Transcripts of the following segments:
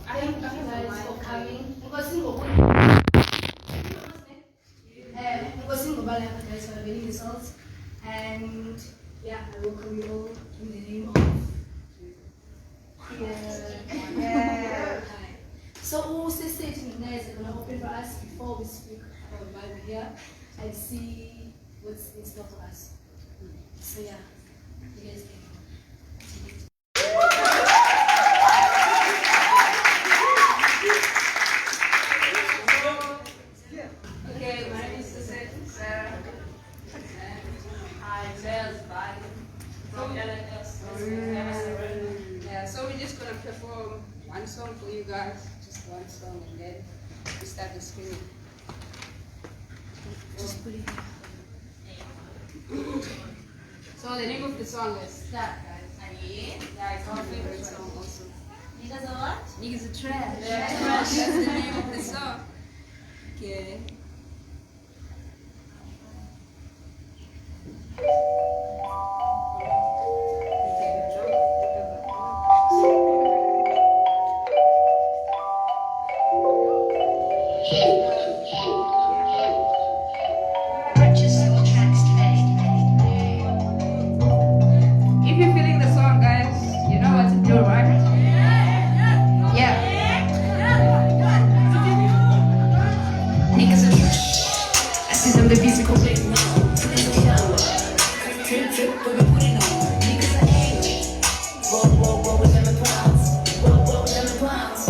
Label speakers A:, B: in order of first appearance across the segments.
A: Thank you guys for coming. Guys for the results. And yeah, I welcome you all in the name of So we'll stay sitting is going to open for us before we speak about the Bible here and see what's in store for us. So yeah, you guys can.
B: Okay, my name is Sarah. I'm Sarah's body. From LNS. Yeah, so we're just gonna perform one song for you guys, just one song, and then we start the screening.
A: Just put it
B: So the name of the song is Start, guys. Yeah, it's our favorite song also.
A: Niggas are what?
B: Niggas are trash. Yeah, trash. That's the name of the song. Okay. If you're feeling the song, guys, you know what to do, right? Yeah.
C: Niggas are trash. I see them the physical play now. Trip, but we put it on. Niggas are angry. Whoa, with them in pounds. Whoa, with them in pounds.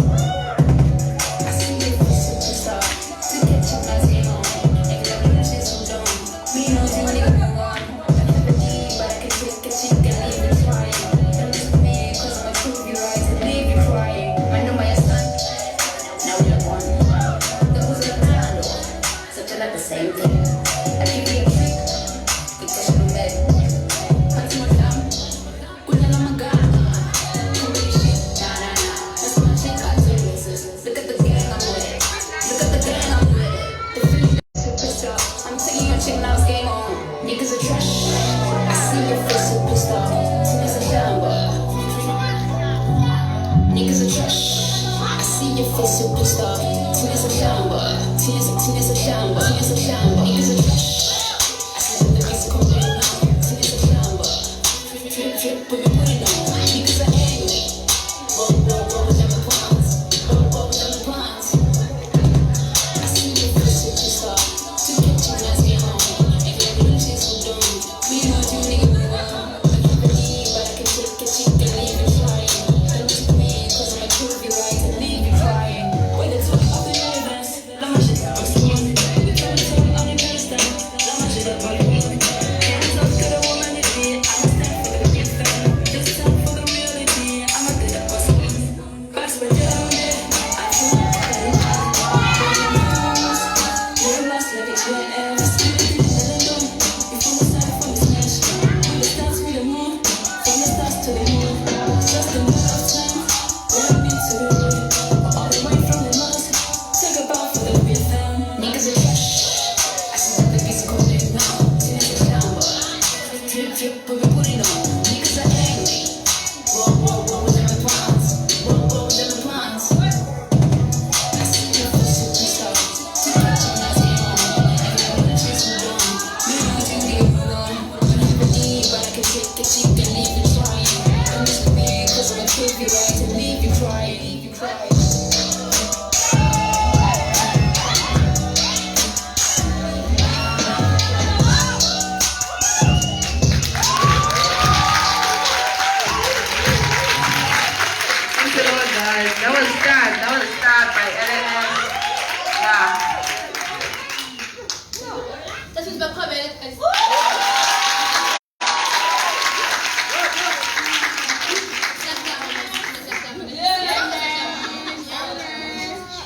C: I see you for superstar. To get your last game on. Niggas are doing shit so dumb. We know you nigga be one. I never did, but I can take a chick and leave it trying. Don't look at me, cause I'ma prove you right and leave you crying. I know my son. Now we are one. The who's in the handle. Such a like the same thing. I give you a trick. We touch the bed. Punch my thumb. Put it on my gun. Come with shit. Nah. That's my shit. I do this. Look at the gang I'm with. Look at the gang I'm with. The feeling superstar. I'm taking your chick now, it's game on. Niggas are trash. I see your face superstar. Niggas are down, but niggas are trash. I see your face superstar. Niggas are down, but niggas are down, but niggas are down, but niggas are trash. I see the physical play now. Niggas are down, but trip, but we put it on. Niggas are angry. Whoa, with them in pounds. Whoa, with them in pounds. I see your face superstar. To get you last game on. And you're doing shit so dumb. We know you nigga be one. I can't believe, but I can take a chick and leave you trying. Don't look at me, cause I'ma prove you right and leave you crying. When it's all up in your dance, let my shit up, I'm still on it. We try to tell I'm the best time. Let my shit up, all you want. Hands up to the woman in me. I'ma stand for the real thing. This time for the reality. I'ma do that possible. Pass my down there. I feel like you're lost like it's your ass. Before the sun, from the smash. From the stars to the moon. From the stars to the moon. Just a matter of time. Let me to the moon. All the way from the Mars. Take a bow for the real thing. Niggas are trash. I see that the physical play now. Niggas are down, but trip, but we put it on. Niggas are angry. Whoa, with them in pounds. Whoa, with them in pounds. I see your face superstar. To get your last game on. And you're doing shit so dumb. We know you nigga be one. I never did, but I can take a chick and leave you trying. Don't look at me, cause I'ma prove you right and leave you crying.
B: Thank you, Lord, guys. That was Start by LNS. Yeah.
A: Das ist bei Pavel.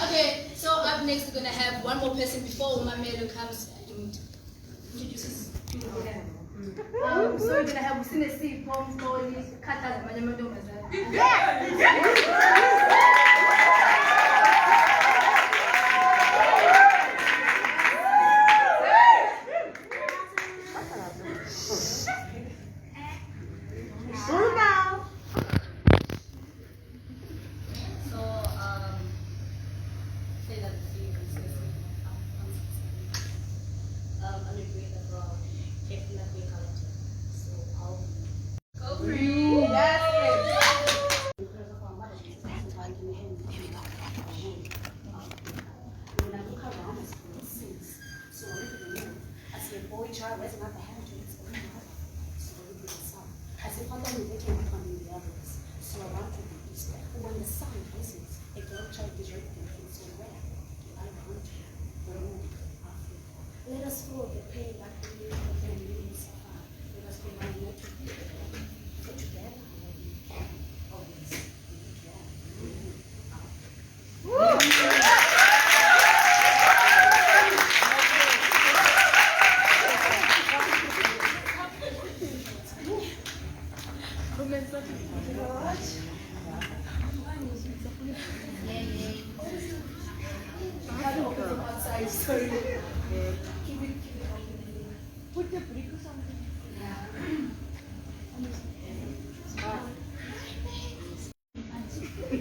A: Okay, so up next we're gonna have one more person before my Melo comes and introduces people again. So we're gonna have Usine C, Pom, Koli, Kata, Manyamado,
D: So I'm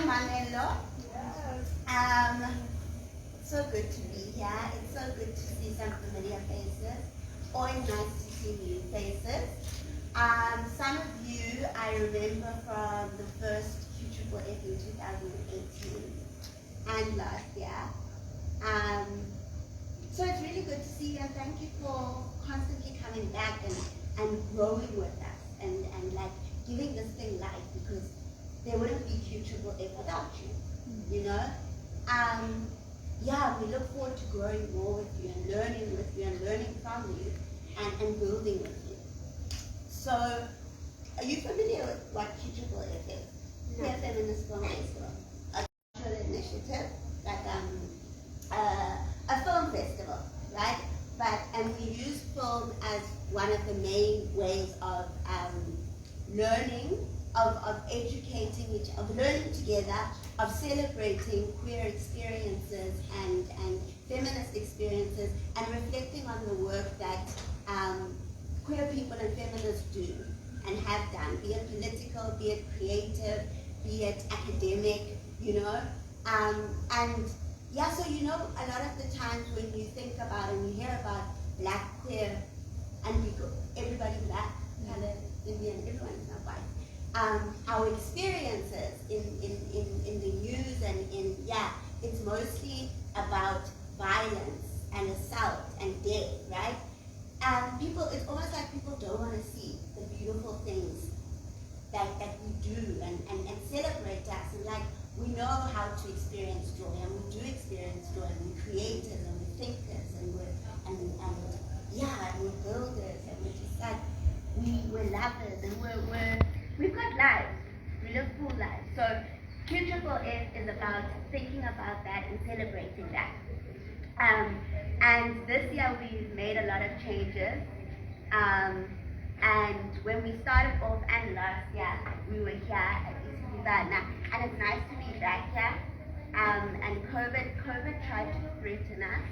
D: Manelo. It's so good to be here. It's so good to see some familiar faces. Always nice to see new faces. Some of you I remember from the first QFFF in 2018 and last year. So it's really good to see you, and thank you for constantly coming back and growing with us and like giving this thing life, because there wouldn't be QFFF without you, you know? Yeah, we look forward to growing more with you and learning with you and learning from you and building with you. So, are you familiar with what QFFF is? Queer Feminist Film Festival. A cultural initiative, like a film festival, right? And we use film as one of the main ways of learning, of educating of learning together, of celebrating queer experiences and feminist experiences, and reflecting on the work that queer people and feminists do and have done, be it political, be it creative, be it academic, you know. And yeah, so you know, a lot of the times when you think about and you hear about black, queer, and everybody black, colored, Indian, everyone is not white. Our experiences in the news and it's mostly about violence and assault and death, right? And people, it's almost like people don't want to see the beautiful things that we do and celebrate us. And like, we know how to experience joy, and we do experience joy, and we're creators and we're thinkers and we're builders, and we're just like, we're lovers, and we've got lives. We live full lives. So QFFF is about thinking about that and celebrating that. And this year we've made a lot of changes. And when we started off, and last year, we were here at Isibana, and it's nice to be back here. And COVID tried to threaten us.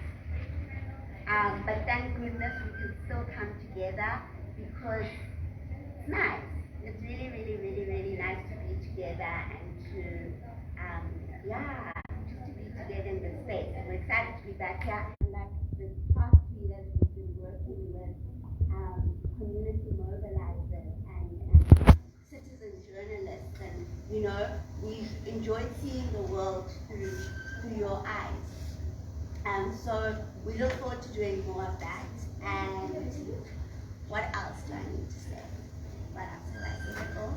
D: But thank goodness we can still come together, because it's nice. It's really, really, really, really nice to be together and to, just to be together in this space. And we're excited to be back here. And like the past leaders, we've been working with community mobilizers and citizen journalists, and you know, we've enjoyed seeing the world through your eyes. So we look forward to doing more of that. And what else do I need to say? What else have I said at all?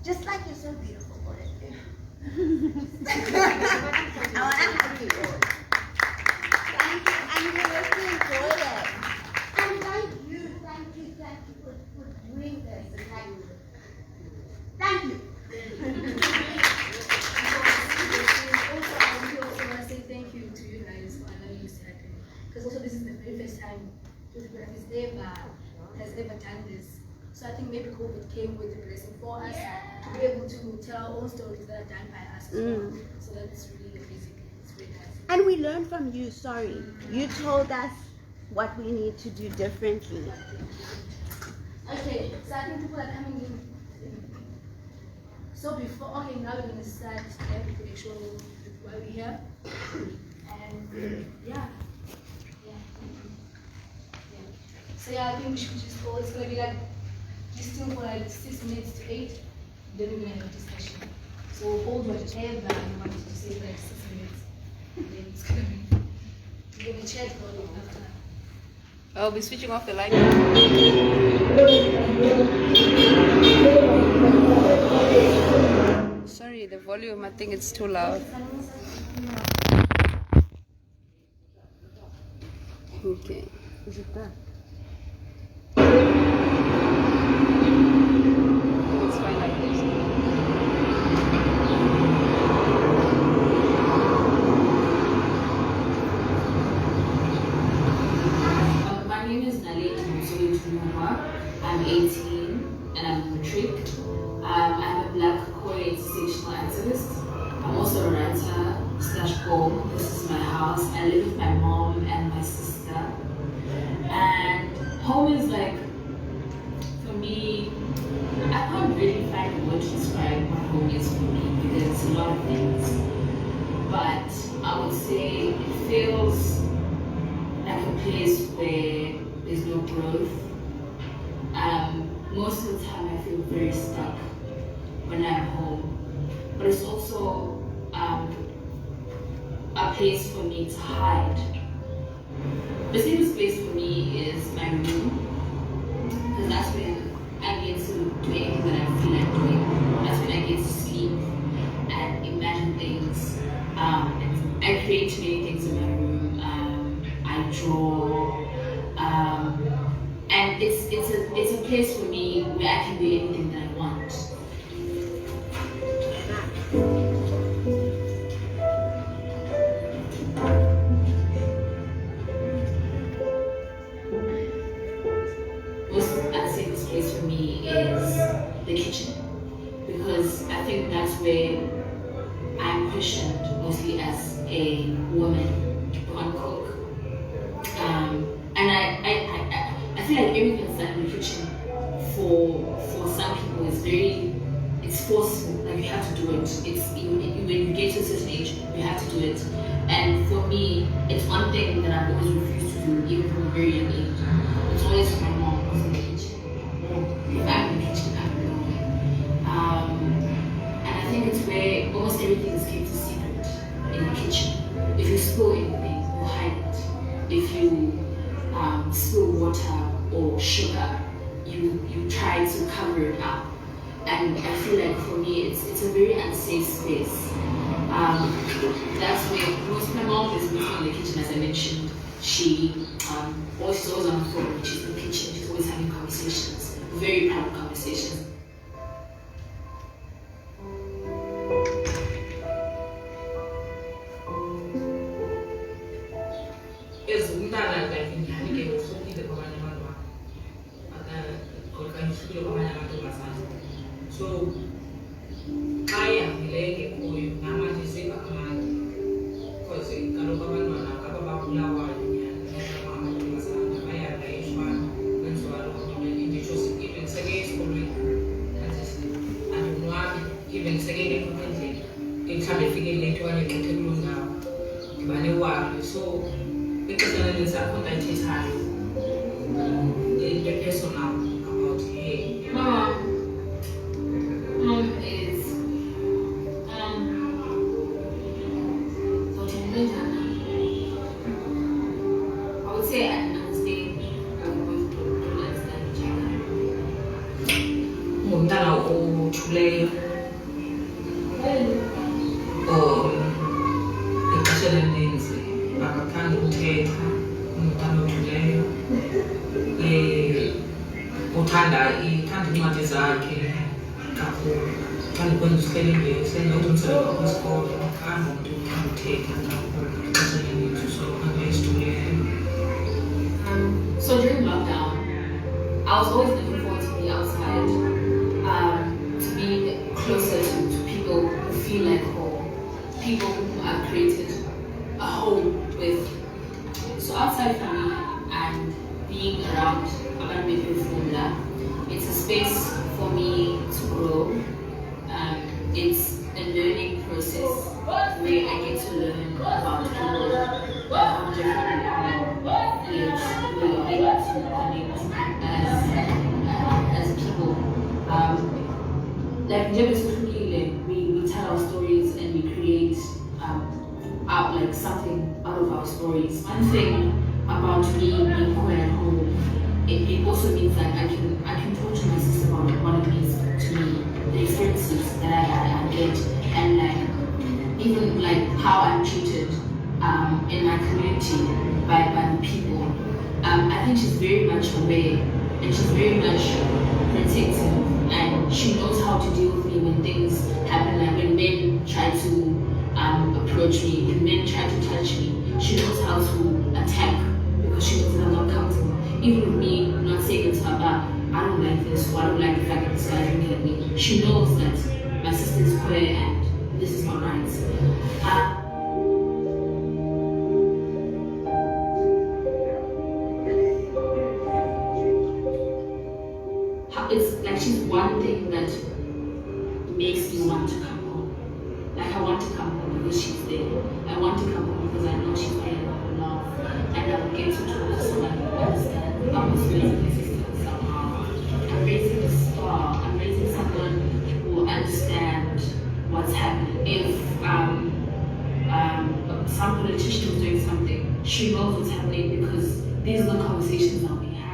D: Just like you're so beautiful, what is it? I want to hug you all. Thank you, and you're looking gorgeous. And thank you for doing this. And thank you.
A: Also, I also want to say thank you to you guys for allowing us to happen. Because also this is the very first time has ever done this. So I think maybe COVID came with a blessing for us to be able to tell our own stories that are done by us as well. So that's really amazing. It's really nice.
D: And we learned from you, sorry. You told us what we need to do differently.
A: Okay, so I think people are coming in. So before, okay, now we're going to start the actual why we're here. And so I think we should just go. It's going to be like just still for like 6 minutes to 8. Then we're going to have a discussion. So we'll hold whatever you want to say for like 6 minutes. And then it's going to be, we're going to chat about it after.
B: I'll be switching off the light. Sorry, the volume, I think it's too loud. Okay. Is it that? It's fine like this.
E: My name is Nali. I'm 18,
C: and I'm matric. I'm a black queer intersectional activist. I'm also a writer / poet. This is my house. I live with my mom and my sister. And home is like, for me, I can't really find a word to describe what home is for me because it's a lot of things. But I would say it feels like a place where there's no growth. Most of the time I feel very stuck when I'm home. But it's also a place for me to hide. The safest space for me is my room, because that's when I get to do anything that I feel like doing. That's when I get to sleep and imagine things. I create many things in my room. I draw, and it's a place for me where I can do anything that I want. I'd say this place for me is the kitchen, because I think that's where I'm questioned mostly as a woman who can't cook. And I feel like everything that's done in the kitchen for some people is it's forceful, like you have to do it. When you get to a certain age, you have to do it. And for me, it's one thing that I've always refused to do, even from a very young age. It's always my mom who's in the kitchen. If I'm in the kitchen, I'm alone. And I think it's where almost everything is kept a secret in the kitchen. If you spill anything, you hide it. If you spill water or sugar, you try to cover it up. And I feel like for me, it's a very unsafe space. That's where my mom is mostly in the kitchen, as I mentioned. She's always on the phone. She's in the kitchen. She's always having conversations, very private conversations.
E: So, kaya nileke kuyo namanje sebakhona because kaloku abantwana abababulawa mama basana bayadayishwa kwenziwa lokho indisho seke esikolweni andonwabi even sekele endlini mhlawumbe efike late okanye egqithe kuloo ndawo ndiba newari. So ixesha elinintsi akho nto ayithethayo into personal about hey
C: Mom is I would say I understand. Don't understand each other.
E: ngumntana othuleyo ixesha elininzi akathandi uthetha. Ngumntana othuleyo uthanda iincwadi zakhe kakhulu, uthanda ukwenza usihlelile senza umsebenzi wesikolo, angumntu uthanda uthetha kakhulu ixesha elininzi. So angayisithuleyo.
C: So during lockdown, I was always looking forward to being outside, to be closer to people who feel like home, people who have created a home with. So outside for me and being around Formula, it's a space for me to grow. It's a learning process where I get to learn about people, how different lives, where you're able to connect as people. Like we tell our stories and we create out like something out of our stories. One thing about me being queer at home, it also means that I can talk to my sister about what it means to me, the experiences that I get, and like even like how I'm treated in my community by the people. I think she's very much aware and she's very much protective, and she knows how to deal with me when things happen, like when men try to approach me, when men try to touch me. She knows how to attack because she knows that I'm not comfortable. Even with me not saying it to her, but I don't like this, or I don't like the fact that
E: this guy looking at me. She knows that my sister is queer and this is not right. It's like she's one thing that makes me want to come home. Like I want to come home because she's there. I want to come home because I know she's there for love. And I will get to talk to someone who understands. I'm also raising my sister somehow. I'm raising a star. I'm raising someone who will understand what's happening. If some politician is doing something, she knows what's happening because these are the conversations that we have.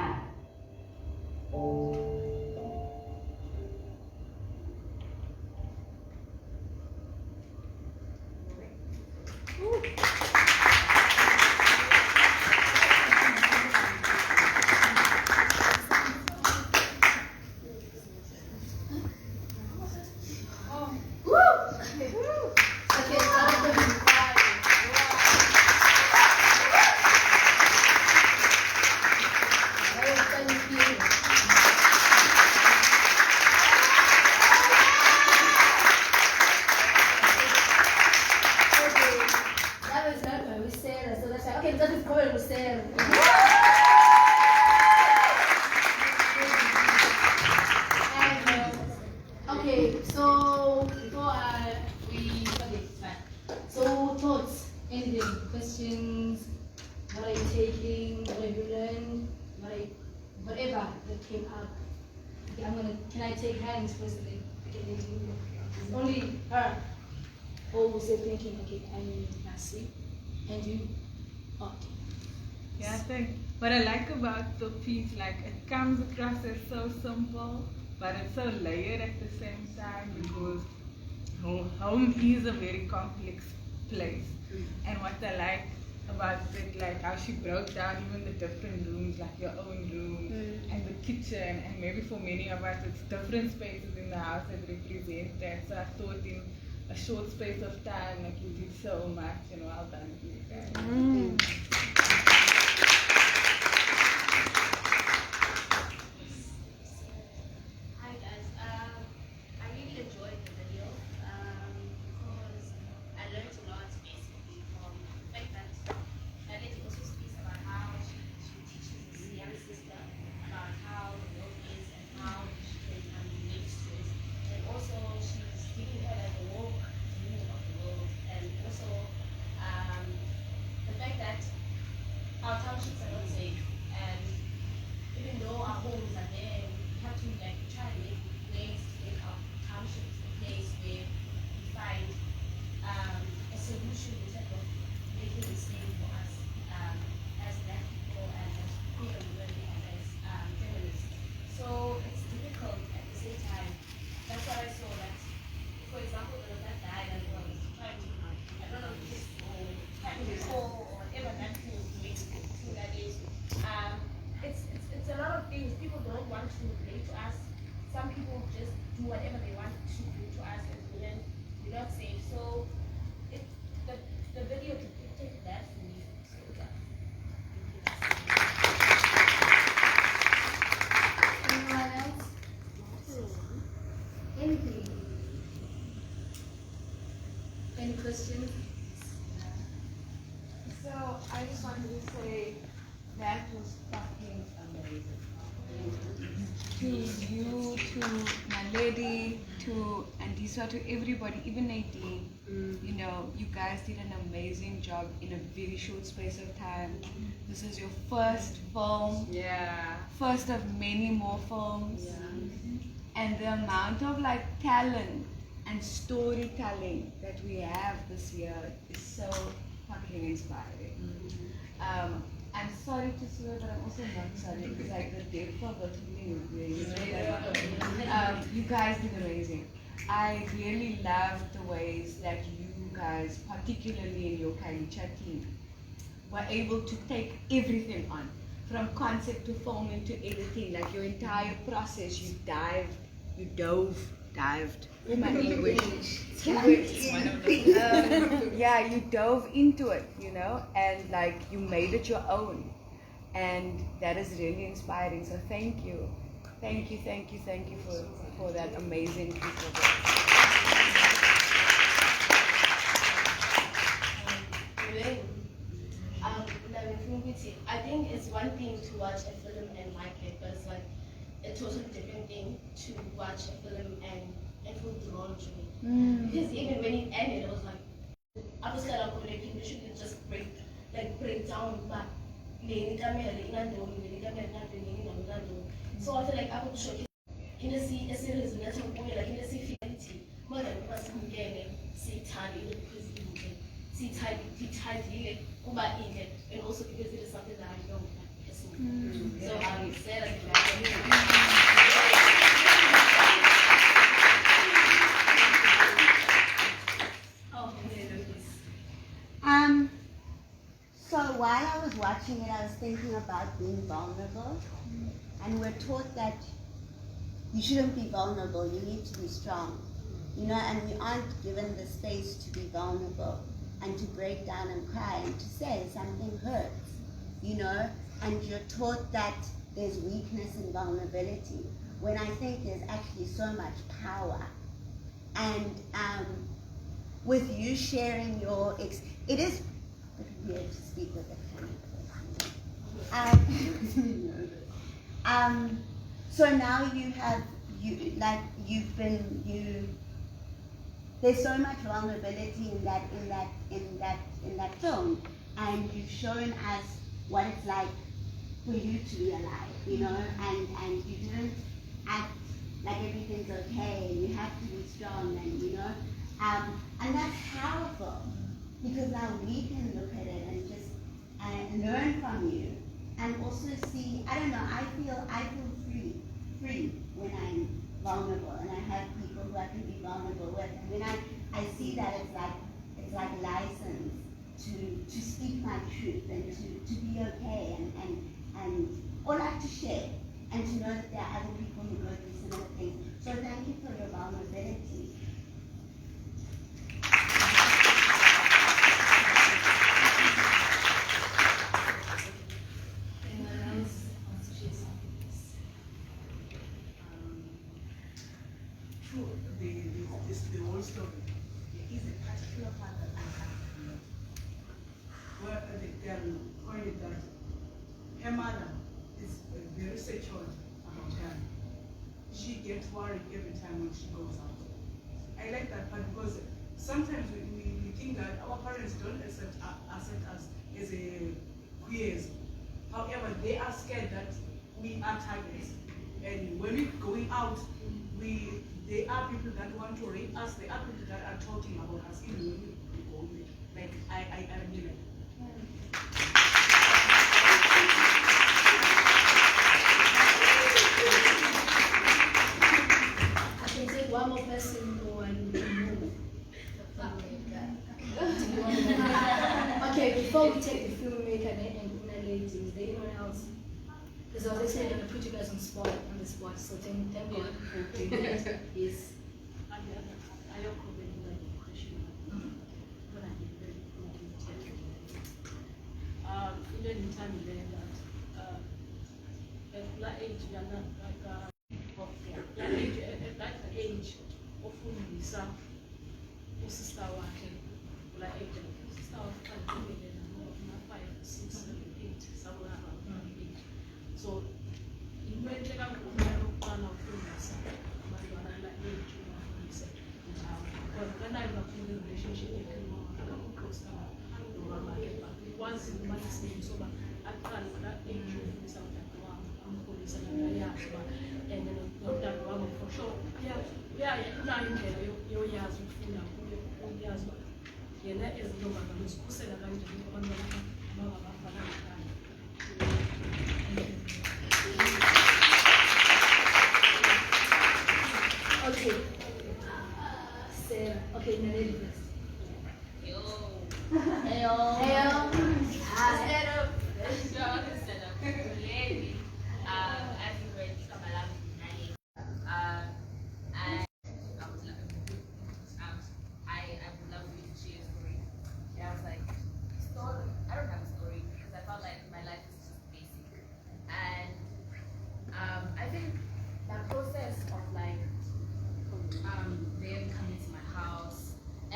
A: Okay, so before so thoughts, anything, questions, what are you taking, what have you learned, whatever that came up. Okay, can I take hands first and then it's only her. Oh, we say thinking, okay, I'm Nasi, and you, okay.
F: Yeah, I think what I like about the piece, like it comes across as so simple, but it's so layered at the same time because home is a very complex place. And what I like about it, like how she broke down even the different rooms, like your own room and the kitchen, and maybe for many of us it's different spaces in the house that represent that. So I thought in a short space of time, like you did so much, and well done to you guys.
G: Hi guys, I really enjoyed the video because I learned a lot basically from the fact that Khayelitsha also speaks about how she teaches his young sister about how the world is and how she can relate to it. And also she's giving her like a walk view of the world, and also the fact that our townships are not safe, and even though our homes are there, we have to like try and make ways to make our townships a place where we find a solution in terms of making it safe for us as black people and as queer women and as feminists. So it's difficult at the same time. That's why I saw that, for example, there was that guy that was trying to, I don't know, kiss or trying to call or whatever that thing that is. It's a lot of things. People don't want to relate to us. Some people just do whatever they want to do to us as women. We're not safe. So the video depicted that for me. So yeah.
A: Anyone else? Anything? Any questions?
B: So I just wanted to say that was fucking amazing. To you, to my lady, to Andisa, to everybody, even Nadine, you know, you guys did an amazing job in a very short space of time. This is your first film, first of many more films, and the amount of like talent and storytelling that we have this year is so fucking inspiring. I'm sorry to swear, but I'm also not sorry because like the depth of the feeling is really you guys did amazing. I really loved the ways that you guys, particularly in your Khayelitsha team, were able to take everything on, from concept to film into editing, like your entire process. You dived. Oh my English. Yeah, you dove into it, you know, and like you made it your own, and that is really inspiring. So thank you. Thank you for that amazing piece of work.
G: I think it's one thing to watch a film and like it, but it's like a totally different thing to watch a film and feel drawn to it. Because even when it ended, it was like I was kind of connecting. You should just break down, but so I feel like I would show in a series like in a fidelity more than because we get see tidy kuba in and also because it is something that I know personally. So I would say like
D: So while I was watching it, I was thinking about being vulnerable, and we're taught that you shouldn't be vulnerable, you need to be strong, you know, and we aren't given the space to be vulnerable and to break down and cry and to say something hurts, you know, and you're taught that there's weakness in vulnerability, when I think there's actually so much power. And with you sharing your, it is weird to speak with a camera. So now there's so much vulnerability in that film, and you've shown us what it's like for you to be alive, you know, and you didn't act like everything's okay, you have to be strong, and you know, and that's powerful, because now we can look at it and just learn from you, and also see, I don't know, I feel free when I'm vulnerable, and I have people who I can be vulnerable with, and when I see that, it's like license to speak my truth and to be okay, and or like to share, and to know that there are other people who go through similar things. So thank you for your vulnerability.
H: The whole story. There is a particular part that I have to know, where the girl pointed that her mother is very secure about her. She gets worried every time when she goes out. I like that part because sometimes we think that our parents don't accept us as a queers. However, they are scared that we are targets. And when we're going out, there are people that want to rape us, there are people that are talking about us even when we go there. Like, I mean it.
A: I can take one more person or one more. Okay, before we take the filmmaker and Una ladies, is there anyone else? Because I was actually going to put you guys on the spot, so thank God for doing that. Yes.
E: Sister wakhe kula age sister wakhe xa ndibekele na 5 6 7 8 sabona abantu so into entle kakhulu yokuqala ufundisa abantwana kula age ubafundise because when I was in a relationship akakho-close nomama ikwazi ukuba nesibini soba aqale kula age ufundisa umntana wam amkhulisa nangayazi uba and nomntana wam for sure unayo indlela yoyazi ukufunda uyazi uba yena ezintombazana zikhusela kanjani abantwana abangabafana ngokanye.
A: Okay. Sarah. Okay, Naledi first. Heyo.
I: Set up. Lady. As you read, Kamalam Naledi. And I would love for you to share a story. Yeah, I was like, story? I don't have a story because I felt like my life is just basic. And I think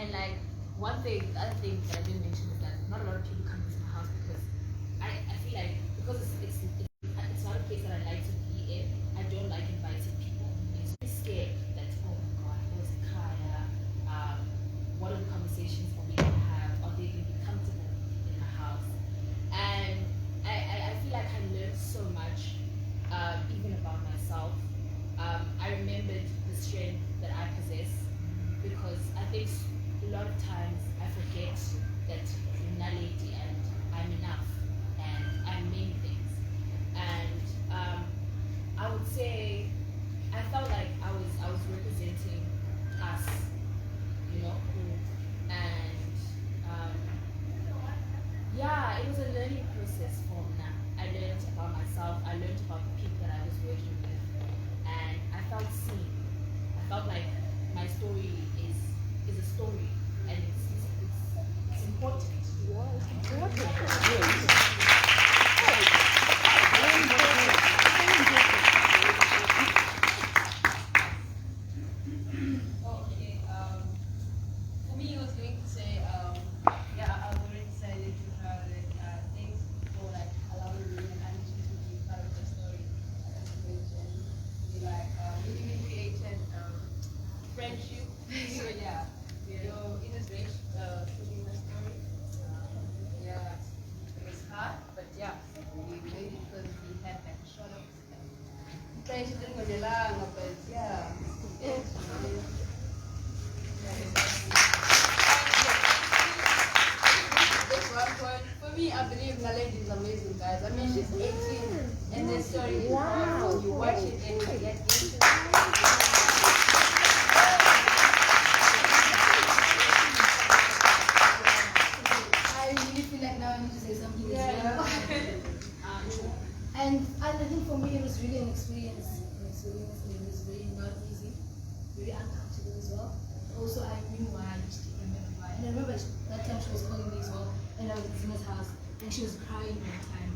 I: And like one thing, the other thing that I didn't mention is that not a lot of people come to my house because I feel like because it's not a place that I like to be in. I don't like inviting people. It's really scared that oh my god, where's Kaya? What are the conversations are we gonna have? Are they gonna be comfortable in my house? And I feel like I learned so much, even about myself. I remembered the strength that I possess because I think a lot of times I forget that I'm not lady and I'm enough and I'm many things. And I would say I felt like I was representing us, you know, and yeah, it was a learning process for me. I learned about myself. I learned about the people that I was working with, and I felt seen. I felt like my story is a story, and it's important.
G: Okay, for me, I was going to say, yeah, I've already decided to have like, thanks for like allowing me and Angie to be part of the story. As you mentioned, like, we even created friendship. So yeah, it was great shooting the story. Yeah, it was hard, but yeah, we made it because we had like a short of friendship didn't go long, but yeah. For me, I believe Naledi is amazing, guys. I mean, she's 18, and the story is powerful. You watch it and you get into it.
A: I really feel like now I need to say something as well. And I think for me it was really an experience. It was very not easy, very uncomfortable as well. Also, I knew why, I just didn't remember why. And I remember that time she was calling me as well, and I was at Zina's house, and she was crying that time.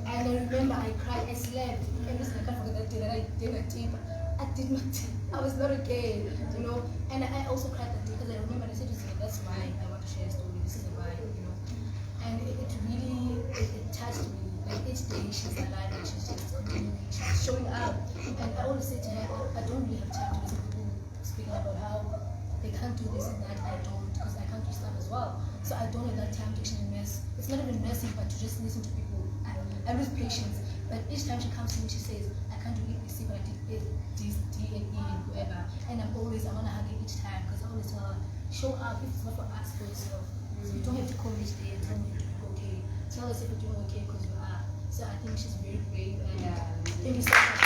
A: And I remember I cried, I slept. And I can't forget that day that I did not tape. I did not tape. I was not okay, you know. And I also cried that day because I remember I said to Zina, that's why I want to share a story. This is why, you know. And it really touched me. Like each day she's alive and she's just she's showing up. And I always say to her, I don't really have time to listen to people speaking about how they can't do this and that. I don't, because I can't do stuff as well. So I don't have that time to actually mess. It's not even messing, but to just listen to people. I lose patience. But each time she comes to me, she says, I can't do it, see, but I did this, D and E and whoever. And I want to hug her each time because I always tell her, show up if it's not for us, for yourself. So you don't have to call me each day and tell me you're okay. Tell us if you're doing okay because you are. So I think she's very brave and thank you so much.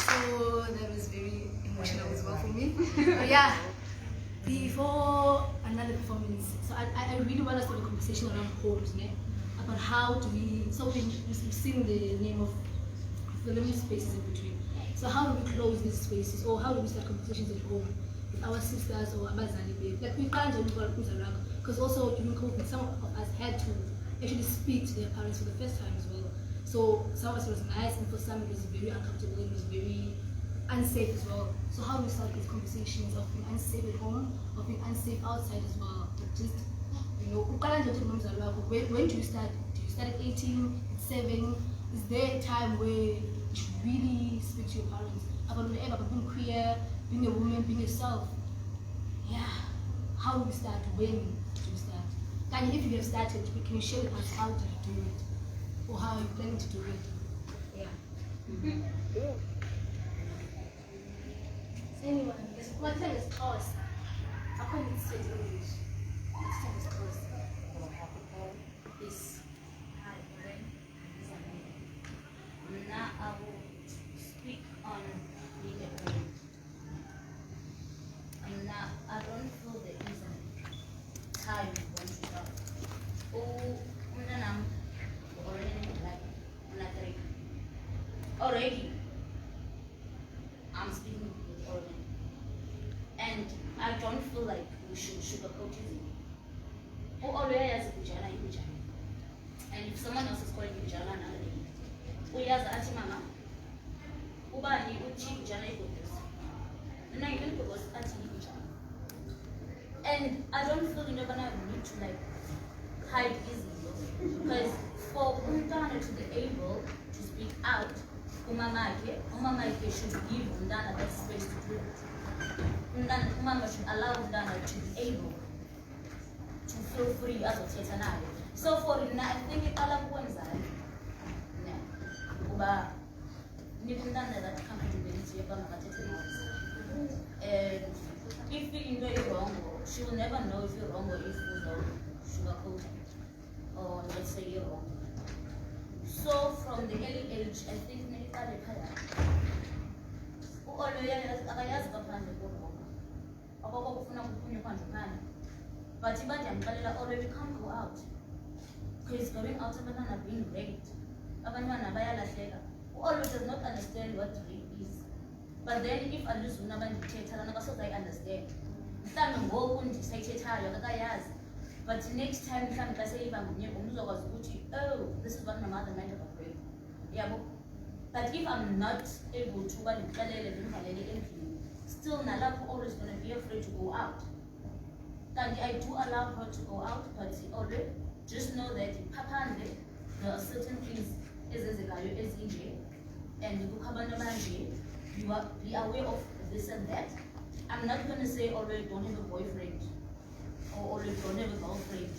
A: So that was very emotional as well for me. But yeah, before another performance, so I really want us to have a conversation around homes, about how do we, so we've seen the name of the living spaces in between. So how do we close these spaces, or how do we start conversations at home with our sisters or abazali? Like we can't do because also during COVID, some of us had to actually speak to their parents for the first time as well. So some of us was nice, and for some it was very uncomfortable, it was very unsafe as well. So how do we start these conversations of being unsafe at home, of being unsafe outside as well? But just, you know, when do you start? Do you start at 18, at 7? Is there a time where you should really speak to your parents about whatever, about being queer, being a woman, being yourself? Yeah. How do we start? When do we start? And if you have started, can you share with us how did you do it? Or how are you planning to do it? Yeah. Anyone? My time is course. I can't even say English. My time is course. Yes.
D: Hi, Lauren. Now I will speak on being a parent. Now I don't feel there is a time when to stop. Already, I'm speaking with already. And I don't feel like we should sugarcoat it. Who already has a Bujana in Bujana. And if someone else is calling you Bujana, we as a Mama, Ubani,
G: And I don't feel you're gonna need to like hide easily because for Umtana to be able to speak out, Umamake should give Umdana that space to do it. Umama should allow Umdana to be able to feel free as a Tetanayo. So for I think it all up one side. Uba Nipundana that come to the and if you are wrong, she will never know if you're wrong or if you're sugarcoating or let's say you're wrong. So from the early age, I think medical but already can't go out because going out are being raped. Always does not understand what rape is. But then if I lose one of the I understand. But next time I say if I'm oh, this is what my mother meant about rape. Yeah, but if I'm not able to still Nalapu always gonna be afraid to go out. And I do allow her to go out, but already just know that Papa there are certain things as a value as in jail. And you are be aware of this and that. I'm not going to say already don't have a boyfriend or already don't have a girlfriend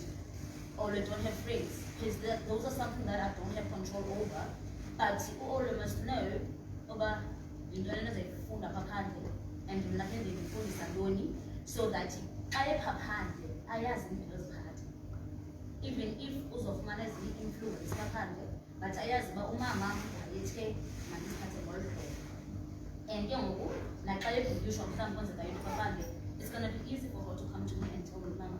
G: or already don't have friends because those are something that I don't have control over. But you all must know over and nothing before the Sandoni so that I have I has even if of manners influence but I ask about Umama and like I produce on some ones that it's gonna be easy for her to come to me and tell me, Mama,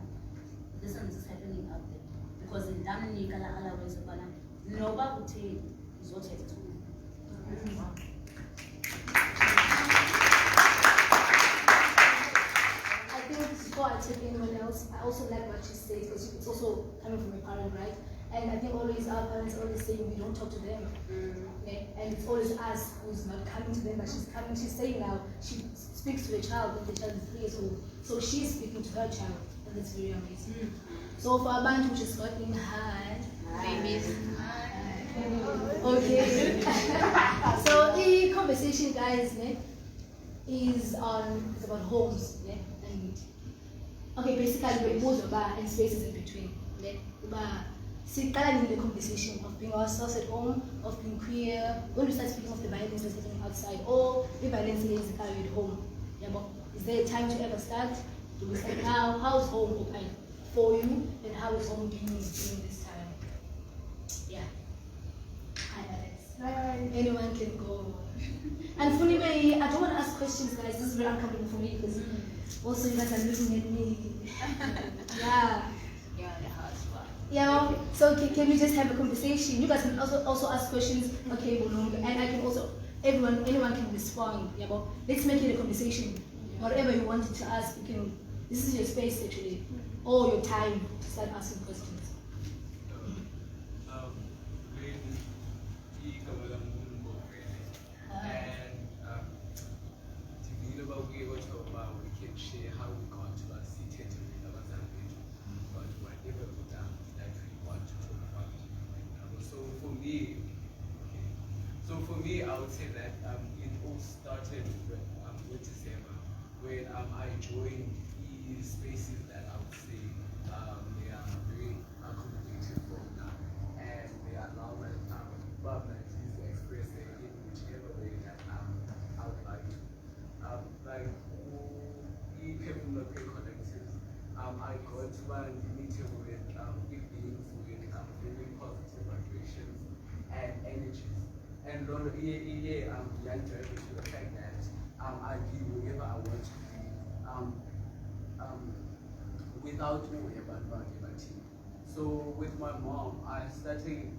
G: this and this is happening out there. Because in Damini Kala Alaway Sabana, nobody would tell you is what you have to do.
A: I think before I take anyone else, I also like what she says because it's also coming from a parent, right? And I think always our parents always say we don't talk to them. Okay? And it's always us who's not coming to them, but she's saying now, she speaks to a child when the child is 3 years old. So she's speaking to her child, and that's very amazing. So for our band, which is working hard, babies. Okay. So the conversation, guys, is about homes. And okay, basically we both about and spaces in between. See, in the conversation of being ourselves at home, of being queer, when we start speaking of the violence that's happening outside, or the violence is carried at home. Yeah, but is there a time to ever start? Do we start now? How's home open for you, and how is home being during this time? Yeah. Hi, Alex. Hi. Anyone can go. And for me, I don't want to ask questions, guys. This is very uncomfortable for me because also you guys are looking at me. Yeah. Yeah, so can we just have a conversation? You guys can also ask questions, okay, and I can also, anyone can respond. Yeah, but let's make it a conversation. Whatever you wanted to ask, you can, this is your space actually, or your time to start asking questions.
J: We can share how we got to our seated but whatever that we want to talk about. So for me, I would say that it all started with December when I joined these spaces that I would say they are very accommodative for now, and they allow my to express it in whichever way that I would like to. Like people collectives, I got one meeting with big beings with very positive vibrations and energies. And Lord, young driver to the fact that I do whatever I want to do without whoever not team. So with my mom, I started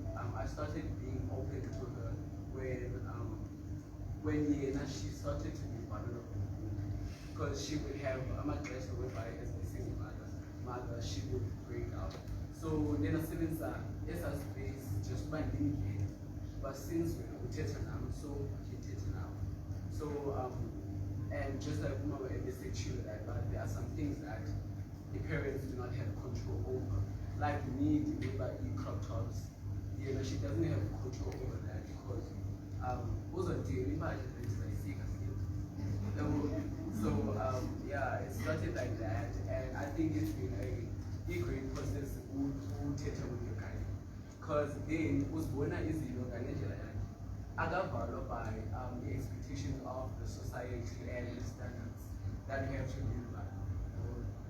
J: being open to her when she started to be vulnerable. Because she would have a dress whereby as a single mother, she would break out. So then as a space just by being but since we are so So and just like Mama said, but there are some things that the parents do not have control over. Like me, the way I eat crop tops, you know, she doesn't have control over that because also daily budget is like sick as it. So yeah, it started like that, and I think it's been a great process who theatre with your guy. Because then was born as agavalwa by the expectations of the society and the standards that we have to live by.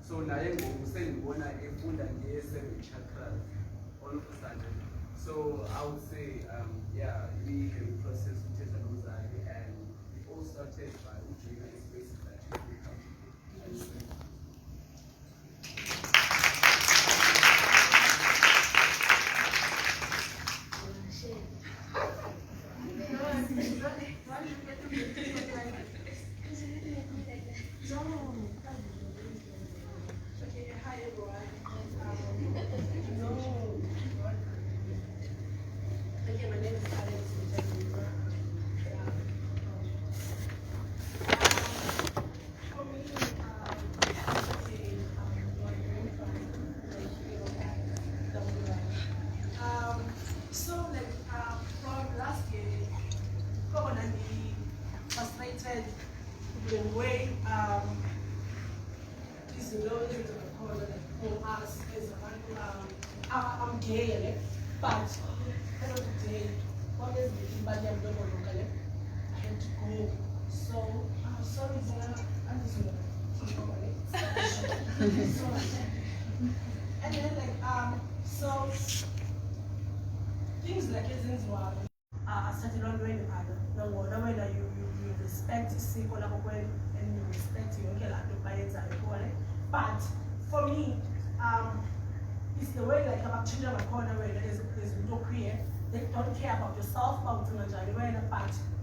J: So naye ngoku sendibona efunda nge-7 chakras all of a sudden. So I would say yeah, really great process with Teta Nozari, and it all started by doing a spaces that you can come to.
K: Okay, hi everyone. Okay, my name is Khayelitsha. For me, so like from last year, probably frustrated the way this law is for us as a man. I'm gay, but today, honestly, but I'm not local. I had to go. So I'm sorry, Zara. I'm just and then like so things like this were started on doing the water whether you respect sick and you respect your but for me it's the way like about children corner where there's no clear. They don't care about yourself, but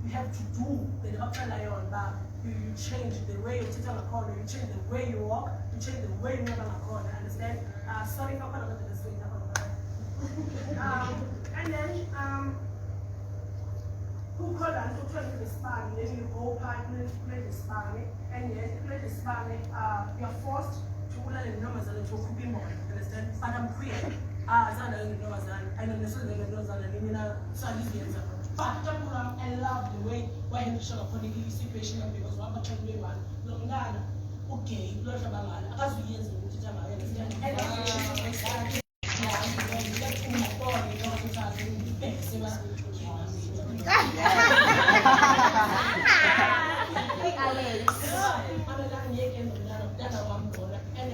K: you have to do the doctor lion that you change the way you teach on a corner, you change the way you walk, you change the way you move on a corner, understand? Sorry if I'm not going to say and then who called us to play the span, then you go partner play the span, and then play the span, you're forced to learn the numbers and to be more, understand? But I'm queer. I don't necessarily know that but I love the way why you show up on the situation because what I'm trying to do okay, Lord Shabbat, as we use it, and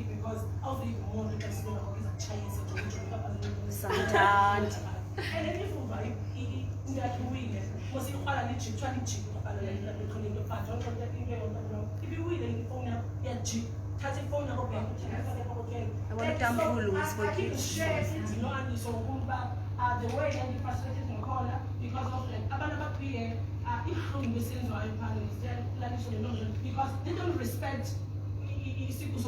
K: because also even more because a Chinese
D: Sometimes.
K: and then if you that win, was it all a little trying to if you win, yeah, cheap. I keep share it, you know, and so the way that you frustrated in corner because of like about here, if from the same way because they don't respect because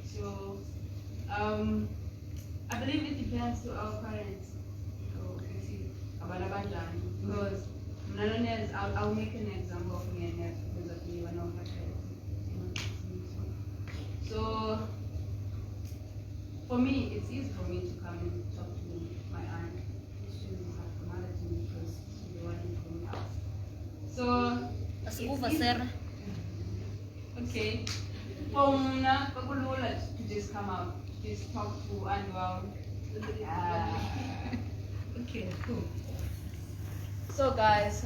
F: So, I believe it depends to our parents. Because I'll make an example of me and because of me when I'm so for me, it's easy for me to come and talk to my aunt. She doesn't have formality because she's the one who grew me up. So okay. To just come out, just talk to and okay, cool. So guys,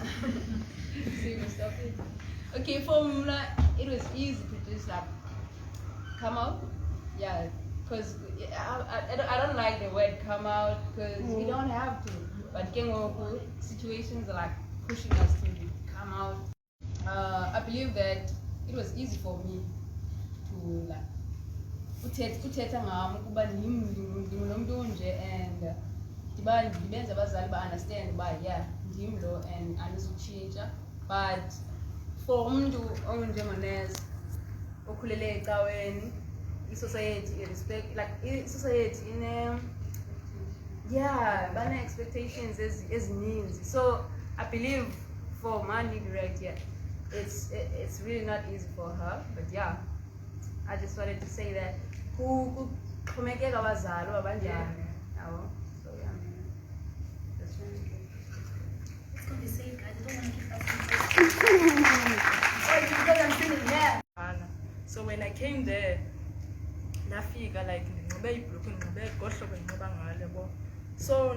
F: okay, it was easy to just like come out, yeah, because I don't like the word come out because we don't have to, but situations are like pushing us to come out. I believe that it was easy for me to like uthetha ngami kuba ngimuntu nje and ndibenza abazali ba-understand uba yeah ndim lo and andizutshintsha but for umuntu onjengonesi
L: okhulele ecaweni, i-society respect, like i-society bana expectations ezininzi. So I believe for money right here, it's really not easy for her, but yeah, I just wanted to say that kuxhomekeka abazali uba banjani, yabo. So yeah, that's really good.
A: Let's go be safe, guys. I don't want to keep asking because I'm feeling yeah.
K: So when I came there, ndafika like ndinxibe ibhulukhwe ndinxibe gohlobo ndinxiba ngalo yabo. So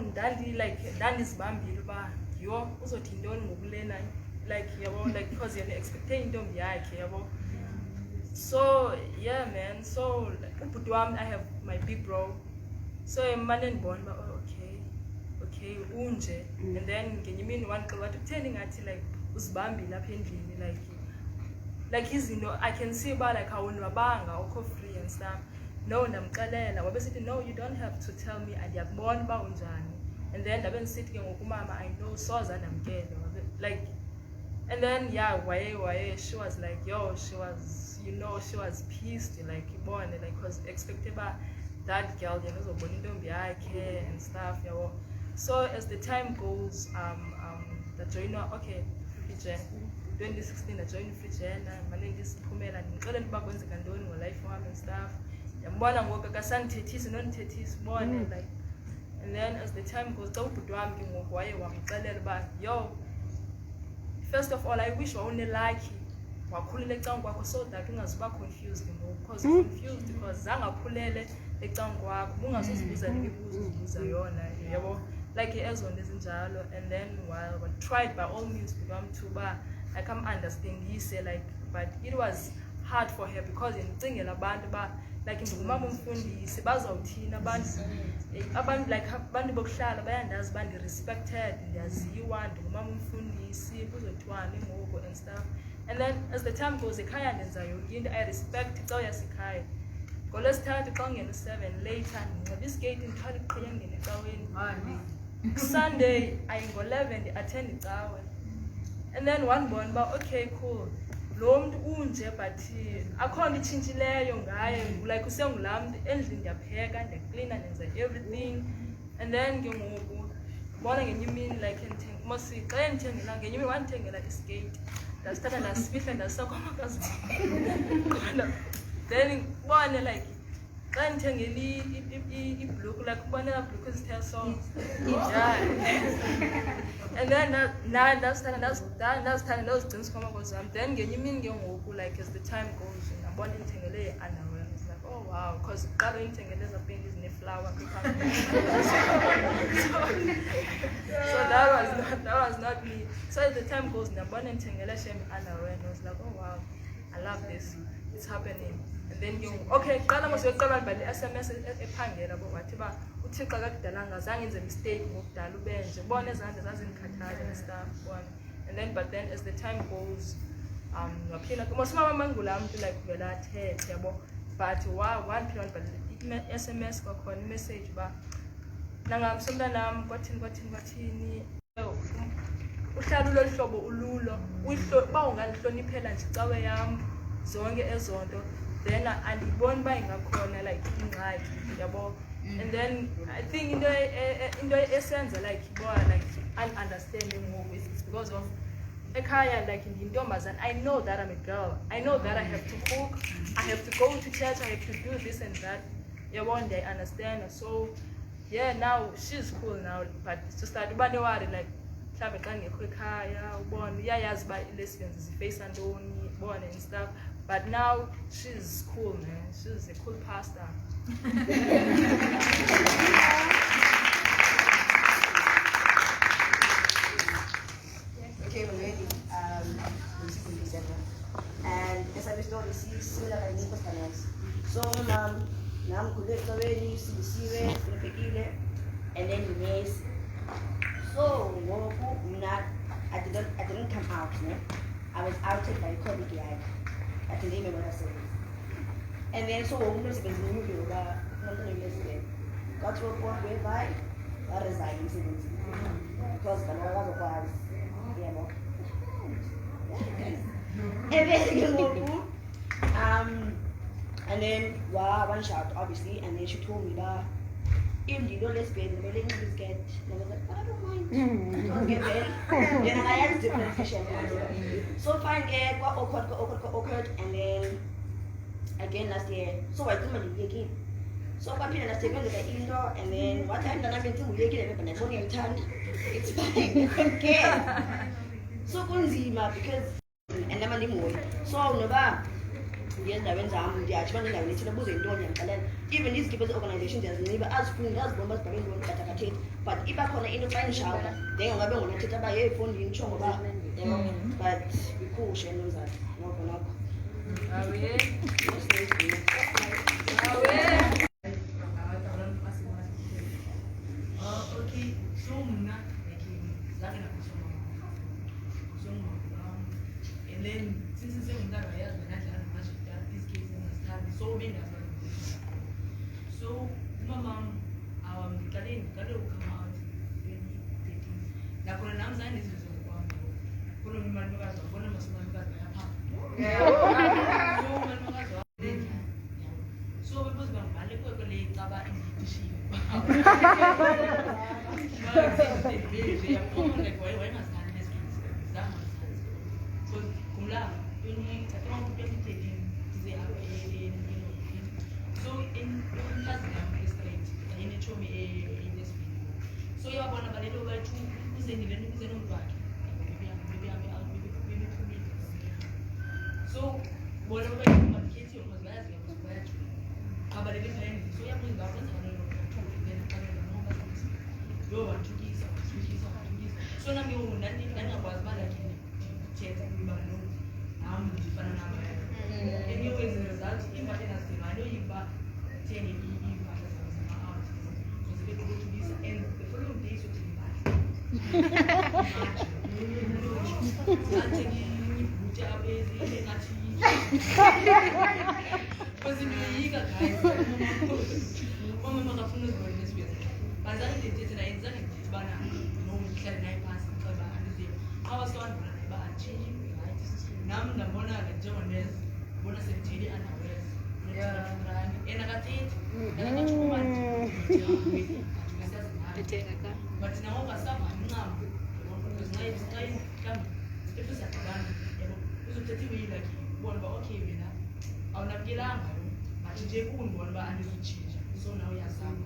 K: ndandizibambile uba yho uzothi yintoni ngokulena, like yabo, like because you're expecting intombi yakhe yabo. So yeah man, so ubhuti wami, I have my big bro, so emane ndibona uba okay unje, and then ngenye imini wandixela wathi kutheni ngathi like uzibambile apha endlini, like izinto I can see uba like awonwabanga, awukho free and stuff. No, ndamxelela wabesithi no, you don't have to tell me, andiyakubona uba unjani. And then ndabe ndisithi ke ngoku umama, I know soze andamkele, like, and then yeah, waye she was like she was pissed, like ibone, like because expected uba that girl uzobona intombi yakhe and stuff yabo. So as the time goes, the joiner, okay, Free 2016 ndajoyina i-Free mane ndisiphumela ndimxelela uba kwenzeka ntoni ngolife wami and stuff. Ndiyambona ngoku akasandithethisi nondithethisa ubone, like, and then as the time goes, xa ubhuti wami ke ngoku waye wamxelela uba first of all, I wish wawunelakhi wakhulela ecaweni kwakho so that ungazuba confused ngoku, because confused because zange akhulele ecaweni kwakho bungazozibuza nemibuzo uzibuza yona yabo, like ezo nto ezinjalo. And then while I tried by all means to come to uba I can't understand like, but it was hard for her because ndicingela abantu uba like ndingumama umfundisi bazawuthini abantu like abantu bokuhlala bayandazi uba ndi-respected, ndiyaziwa, ndingumama umfundisi, kuzothiwani ngoku and stuff. And then as the time goes, ekhaya ndenza yonke into, I respect xa uyasikhaya. NgoLwesithathu xa ungena u-7 later ndinxiba isikeyiti ndithwala iqhiya ngena ecaweni. Sunday ngo-11 ndi-attend icawe. And then wandibona uba okay cool, lo mntu unje but akho nto itshintshileyo ngaye, like usengulaa mntu endlini ndiyapheka, ndiyaklina, ndenza everything. And then ke ngoku bona ngenye imini like mosi xa endithengela ngenye imini wandithengela iskeyiti, ndasithatha ndasifihla ndasisa kwamakazi. Then bone like xa ndithengela ibhulukhwe, like ubonela bhulukhwe ezithe so and then ndazithanda ndazigcinisa kwamakazi wam. Then ngenye imini ke ngoku, like as the time goes, ndabona ndithengele i-underwear. It's like oh wow, because qala ndithengele ezapenti ezineflower so that was not me. So as the time goes, ndabona ndithengele shem underwear and I was like oh wow, I love this, it's happening. And then okay, qala mosiyoqala bali SMS ephangela bo wathi ba uThixo akakudalanga zange enze mistake ngokudala ubenje, ubone ezandla zazingikhathaza and stuff one. And then but then as the time goes, waphila mosima mangula mntu like vela athethe yabo, but waphila but SMS kwakhona imessage ba nangamsomntanam kwathini uhlala ulolu hlobo ululo uba ungalihloniphela nje icawe yam zonke ezo nto, then andiboni uba ingakhona like ingxaki yabo. And then I think into esenza like like understanding ngoku is because of ekhaya, like ndiyintombazana, I know that I'm a girl, I know that I have to cook, I have to go to church, I have to do this and that yabo, and I understand. So yeah, now she's cool now, but it's just that uba newari like mhlawumbe xa ngekho ekhaya ubone iyayazi uba i-lesbians zifeyisa ntoni ubone and stuff, but now she's cool man, she's a cool pastor.
D: Okay, we're ready. This is in December. And as I was told, this is similar to Nico's canals. So, nam kuleta weni, sibisiwe, filipekile, and then the maize. So, I didn't come out, no? I was outed by COVID like. I can remember what I said. And then so woman was going to move over, not yesterday. Got to a point whereby I resigned because the law was and then
M: And then one shout obviously, and then she told me that if you don't lesbian, the wedding is get. And I was like, but I don't mind. Don't get there. Then I had differentiation. So fine, get awkward, and then again last year. So I do my again. So I put last year look at indoor, and then what time that I've been to again, and I only return. It's fine. Okay. So kunzima because and I'm a limo. So no. Yes, I went down. The Achman and I went to the Buzi and even these keepers organizations, there's never as food as bombers, but if I call in a fine shower, they are going to buy a phone in Choma. But we caution those that knock.
L: Are we?
H: Okay, so and then since it's in that way, these cases start solving as well. So, Mama, Kale will come out 2013. Now, for an answer, this is one. For a woman, because of one of us, so it was going to be a late cover in the sheet. So in class in a chumi in this video. So you are going to be over to who's in the new back. Maybe 2 minutes. So whatever you kids you was last year was bad. But it didn't end. So you are going to go on to these. So now you was bad again. Anyways, the result, I know you back 10 in so it's a bit good to this, and the following days will be back. Because in the year, guys, but that is an exact banner. No, we can pass I was on about changing. Now, the Mona and Jones, Mona and Tilly and West. And I got it, and I got 2 months. But now, I stop now. Because nice come. If it's at the band, it was 30 way like one, but okay, we now. I'll not get out. But to take one, and it's change. So now we are some.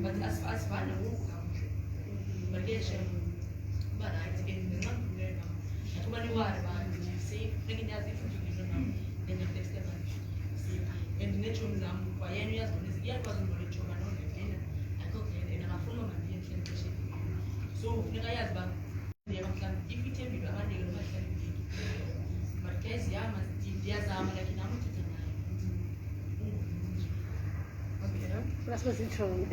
H: But as far as fun, I won't come. But yes, but I think the not there now. Somebody was about to say, thinking as if you give them, then the next step. And the nature of them, for years, when this year wasn't going to run on again, I could get in a full of my education. So, the guy has back, they have come, if you tell me the money, you'll have to but case Yamas, there's a like in Amity.
N: That's what's in trouble.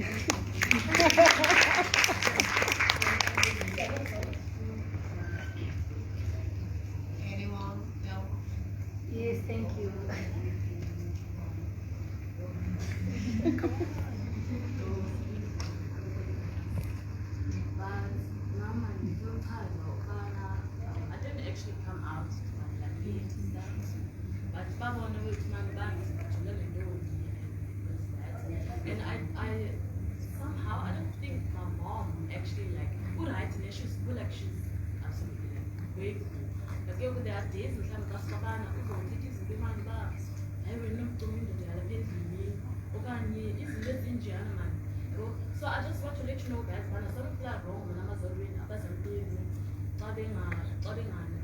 I: Anyone? No?
A: Yes, thank you.
I: I didn't actually come out to my late but Papa on the way to my bank to let me know. And I somehow I don't think my mom actually like good heighten issues, good she's absolutely like way cool. But over there are days and some Gaspabana, it is the man back. I will not come into the other place in me. Okay, if you live in German. So I just want to let you know guys, when I started flat wrong when I was already up as a baby, starting on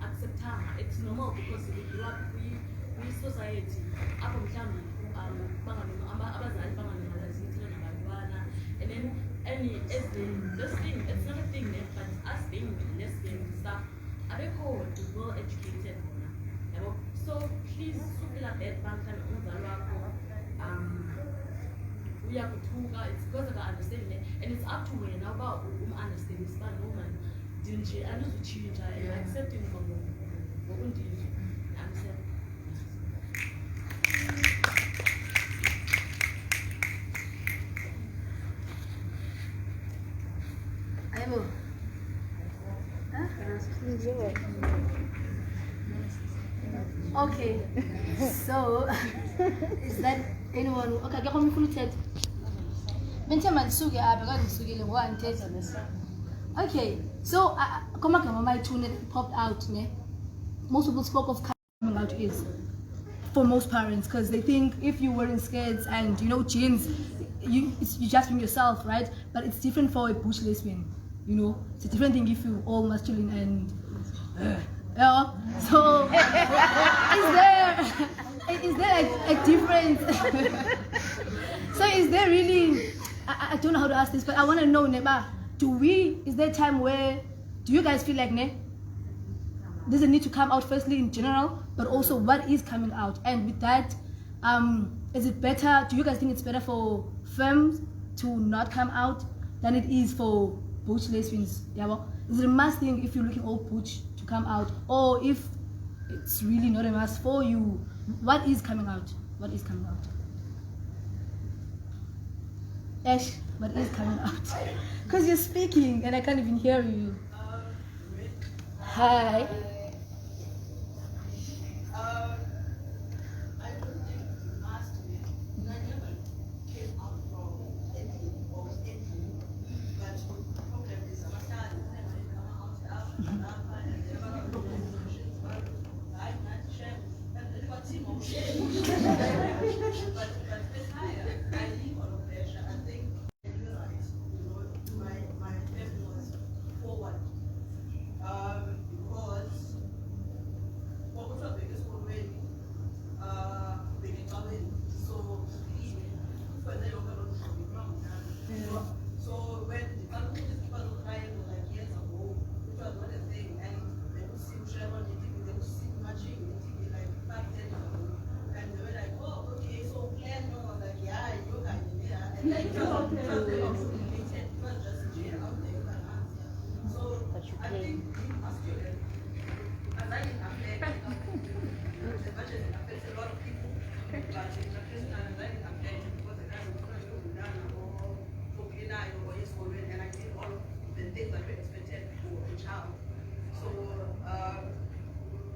I: accepting it's normal because we grew up we society up on family and then any this thing it's not a thing but us being lesbian stuff I don't call it well educated so please something like that we have to it's because of understanding and it's up to me now about understanding this man woman didn't she I know to change and accepting from what would you understand.
A: Okay. So, is that anyone? Okay, get on full TED. Okay, so my tune popped out. Most people spoke of coming out is for most parents because they think if you're wearing skirts and jeans, you just being yourself, right? But it's different for a bush lesbian. It's a different thing if you're all masculine and yeah. So is there a difference? So is there really? I don't know how to ask this, but I want to know, Neba, is there a time where, do you guys feel like, there's a need to come out firstly in general, but also what is coming out? And with that, is it better, do you guys think it's better for femmes to not come out than it is for butch lesbians? Yeah, well, is it a must thing if you're looking all butch to come out? Or if it's really not a must for you, what is coming out? What is coming out? Ash, what is coming out? Because you're speaking and I can't even hear you. Hi.
H: I don't think you asked me. I never came out from anything or anything. But the problem is our child never come out and never emotions. But I'm not sure. And what's emotion? But with higher, I leave all of pressure. I think you're right. My family was forward. Because what was the biggest already? Being coming. So when they were going to be wrong. So when the country is people crying like years ago, which was not a thing, and they would see Sherman, they would see matching, like 5, 10 years ago. And they were like, oh, okay, so plan no, like, yeah, you can, yeah. And like, it was complicated, it was just jail out there, you can answer. So I think being masculine, as I affect, the budget affects a lot of people, but it's a person and I affect because the guy was going to be done or talking or is following, and I did all of the things that were expected for a child. So,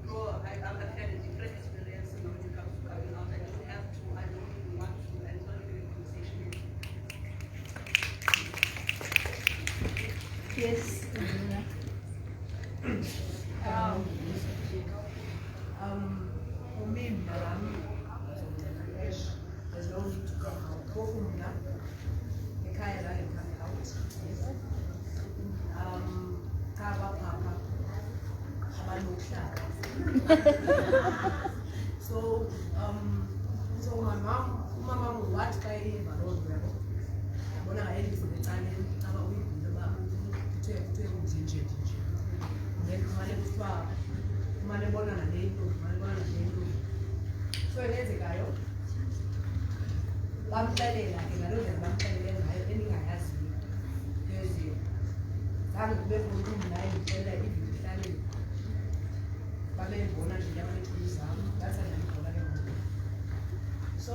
H: no, I've had a different experience when it comes to coming out. I don't have to, I don't even want to, and it's not even a conversation.
A: Yes.
H: For me, there's no need to come out. Go from now. The Khayelitsha can come out. Kaba Papa. So, my mom what I road when I had for the time about we to then so there's a guy bamhlalela ke ngalona bamhlalela ngayo eningayazi yazi zange kube khona naye ngicela ivihlale babembona nje yabanethulu zami ngathanda ibhola ke so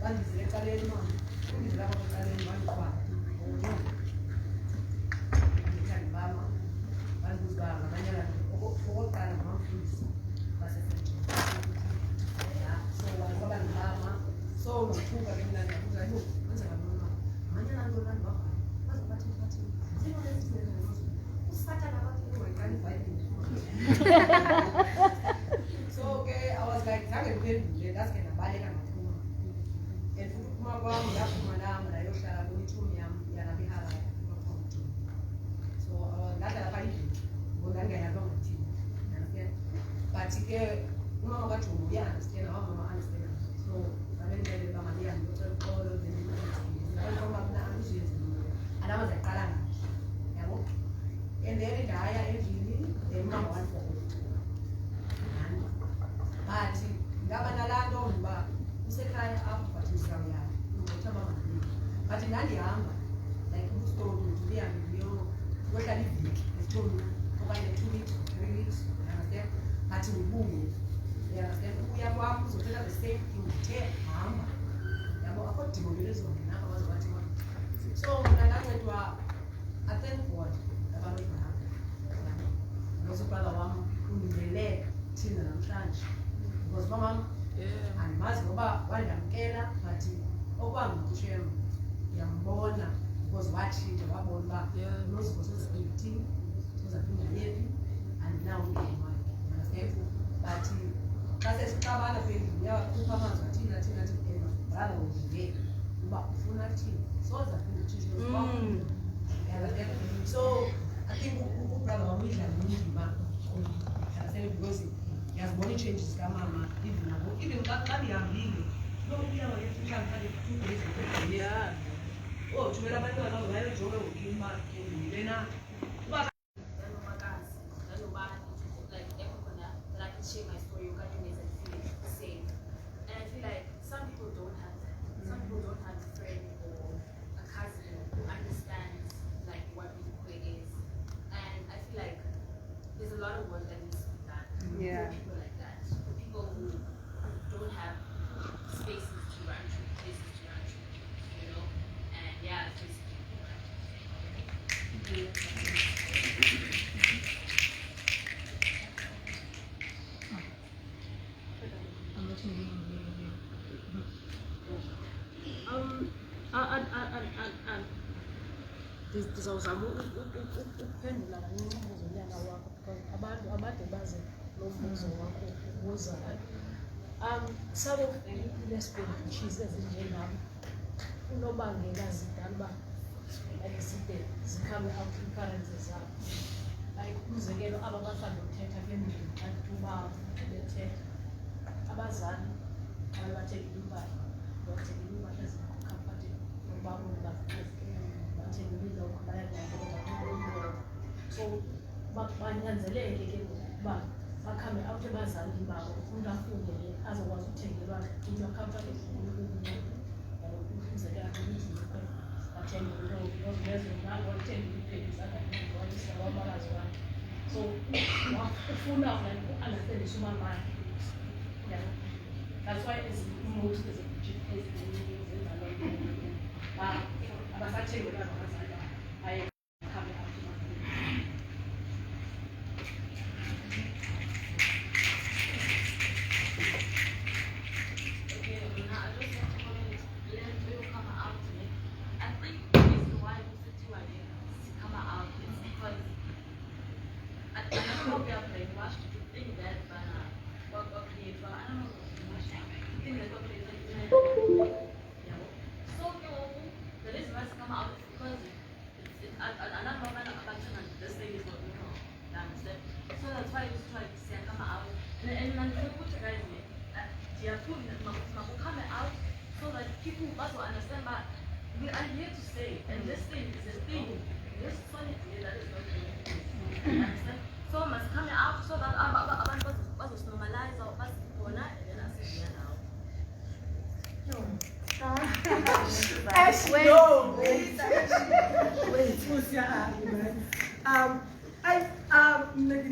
H: bandizile eqaleni mama undizela eqaleni bandiqhwa ngithanda mama bandibuza ngabanye abantu okokuqala ngamafundisi basefundini so walikuwa ni mama so unafunga bila kuuza hiyo kwanza mama manyana ndo nani baba kwanza pati sio ndio usipata na watu wengine fighting so okay I was like zange ngiphendule ngaske nabaleka ngaphuma and futhi kuma kwami ngaphuma nami la yohlala kunithumi yami yanabihala so ngada lapha endlini ngoba ngiyayaba ngathini but ke umama kathi uyaunderstand mama understand so balendele bamalia ngotshela then ayikoma mina angizizwe and I was like qala yabo and then ngaya endlini then mama wanifo but ngaba nalando ngoba usekhaya apho but usawuya ngothaba mama but ngandihamba like ustory ndihambe ngohlala iviki esitolo okanye 2 weeks 3 weeks understand but ngibuye uya kwami uzothola the same thing uthe hamba yabo akhodingo lelizona nabo bazobathi so mina ngancedwa I thank God abantu bahamba ngoba brother wami undilele thina namhlanje
K: because mama andimazi ngoba wandamkela but okwangokushem ngiyambona because watshintsha wabona uba unoziko sezi-18 uzaphinda yephi and now ungeyimali but xa sesixabana kwendlu uyakhupha amanzi athina athi brother uvingeke uba ufuna thini so zaphinda utshintshe so I think ubrother wam uyidlala indima because yazibona ii-changes zikamama even xa ndihambile uyawayefihlamhlale 2 days ago oh thumela abantwana bayojonga ngokima kendile na uba
I: share my story, you can't do this and feel the same. And I feel like some people don't have that. Some people don't have a friend or a cousin who understands like what Mukwe is. And I feel like there's a lot of work that needs to be done for people like that. For people who don't have spaces to run to, places to run to, you know? And yeah, it's just
N: ndizawuzama ukuphendula kancinci umbuzo wakho because abantu abade baze lo mbuzo wakho ubuzayo. Some of i-lesbian bitches ezinjengam unobangela zidala uba like zide zikhame out iiparents zabo. Like umzekelo aba bathanda uthetha kwendlela kanti uba bethetha abazali baye bathengile impahla bathengile impahla ezikhamphani nobabo bathengile so banyanzeleke ke uba bakhambe out ebazalini babo umntu afundele azokwazi ukuthengelwa into akhamphani umzekelo athengile so ufuna uku-understandisa umamakhe. That's why it's most abasathengelwa ngabazali baye come out.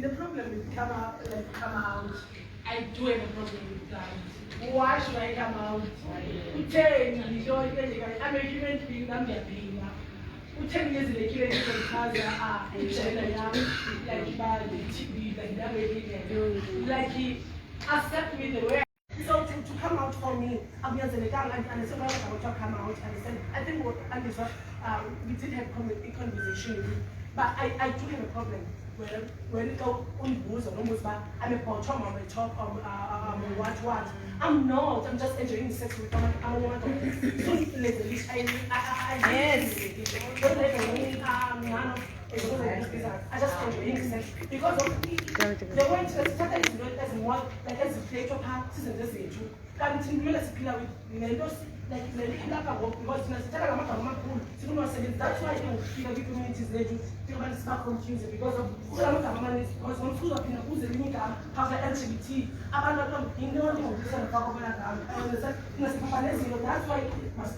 N: The problem with come out, I do have a problem with that. Why should I come out? I'm a human being, I'm a being. 10 years in the killing because like he accept me the way. So to come out for me, I'm just and I said, I want to come out and I said, I think what and this we did have a conversation with you, but I do have a problem. When it go on booze or almost back, I'm a bottom, I'm a top, what. I'm not, I'm just enjoying sex with someone. I'm a woman. So yes. I just enjoying sex because of the way to start as one, like as a plate of heart, isn't this it? Can't you let us clear with like because that's why the communities they do people start confusing because of because some school of who's the link have the LGBT about in the only that's why must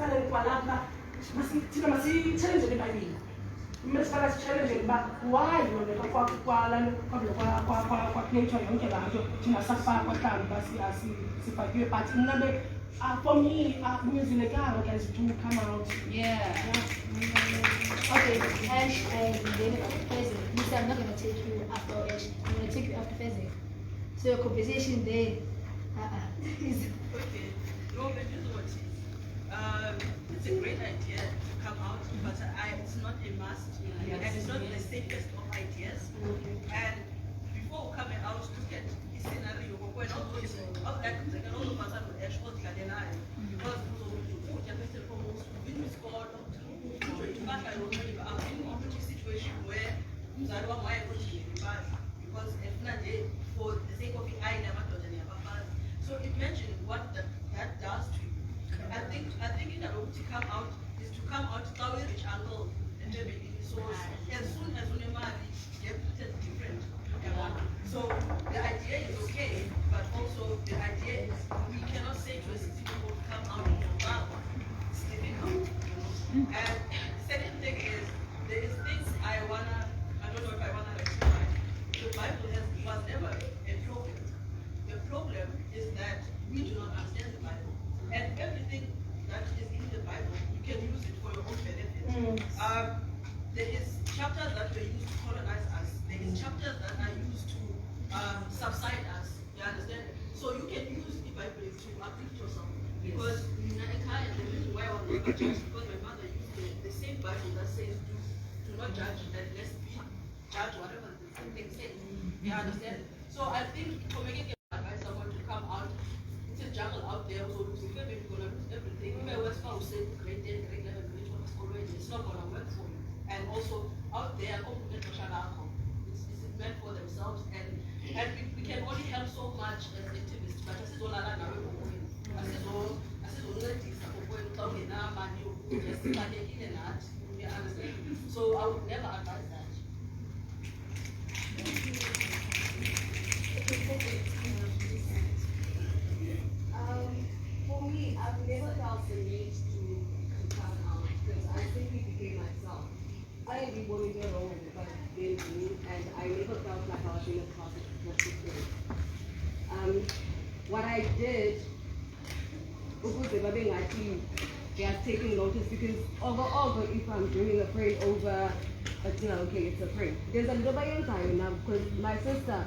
N: challenge the Bible. Must challenge but why for me, music has to come out.
A: Yeah. Okay, Ash and then Physics. Lisa, I'm not going to take you after Ash. I'm going to take you after Physics. So your conversation there,
H: Okay, no, but you know what? It's a great idea to come out, but it's not a must, and it's not the safest of ideas. And before coming out, look at the scenario. When all those, all of us will actually because situation where because for the sake of it, I never thought any other. So imagine what that does to you. I think in order to come out is to come out which angle and so as soon as we get different. So the idea is okay, but also the idea is we cannot say to a city people to come out of the Bible. It's difficult. And second thing is there is things I don't know if I wanna rectify. The Bible was never a problem. The problem is that we do not understand the Bible. And everything that is in the Bible, you can use it for your own benefit. There is chapters that were used to colonize us. There is chapters that are used to subside us. You understand? So you can use the Bible to uplift yourself. Because the reason why I was never judged because my mother used the same Bible that says do not judge and let's judge whatever the thing says. You understand? So I think for making advise someone to come out, it's a jungle out there, so you're gonna lose everything. You may West Farm say grade 10, grade 11, grade 12 already, it's not gonna work for you. And also out there, it's meant for themselves and we can only help so much as activists, but this is all I know. So I would never advise that.
O: For me, I've never felt the need to come out because I simply became myself. I didn't want to go wrong with what they do, and I never felt like I was in a closet with people. What I did, they are taking notice because over if I'm doing a prank over, okay, it's a prank. There's a little bit of time now because my sister,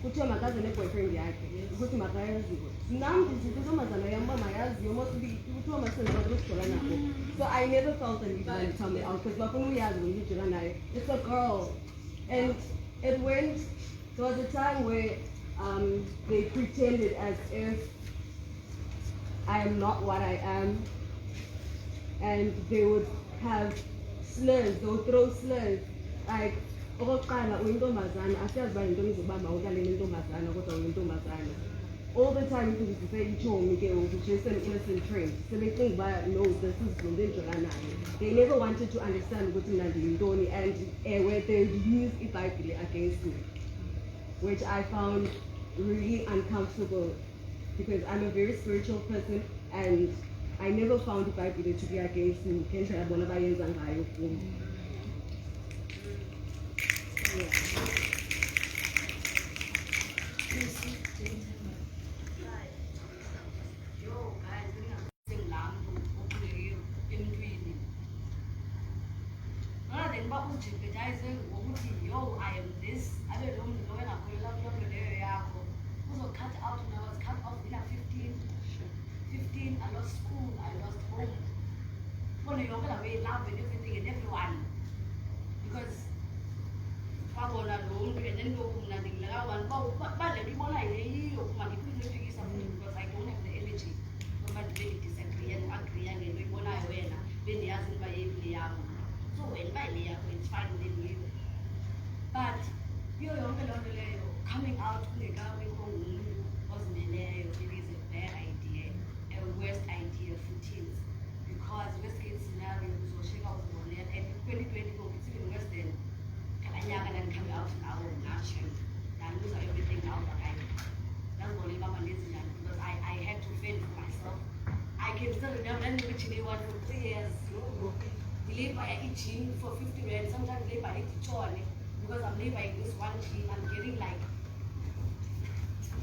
O: kuthiwa makaze boyfriend yakhe ukuthi makayaziwe nami ngithi intombazana yami mayaziwe mostly kuthiwa masenza ukujola nabo. So I never felt the need to tell me out because bafuna uyazi ngokujola naye. It's a girl and it went. There was a time where they pretended as if I am not what I am, and they would have slurs, they would throw slurs like okokuqala uyintombazana asiyazi uba yinto izobamba ukalele intombazana kodwa uyintombazana. All the time into say ichomi ke just an innocent trait. So they think no, this is Jola. They never wanted to understand what Nandini and where they used it against me, which I found really uncomfortable because I'm a very spiritual person and I never found the Bible to be against me.
M: I am this. I don't know when I'm going to cut out when I was cut off when I was 15, I lost school, I lost home. When you're going away, love and everything and everyone. Because I was alone and then go nothing like I want. But everyone I hear because I don't have the energy. But they disagree and agree and everyone I wear when they ask me by so when by me, it's fine with me. But you're coming out with a girl wasn't it is a bad idea, a worst idea for teens. Because worst case scenario so she was born and 2024 it's even worse than and come out now nation and lose everything now that that's only mama because I had to fend for myself. I can still remember which they were for 3 years. We live by eating for 50 rand, sometimes live by eating because I'm living by this one team, I'm getting like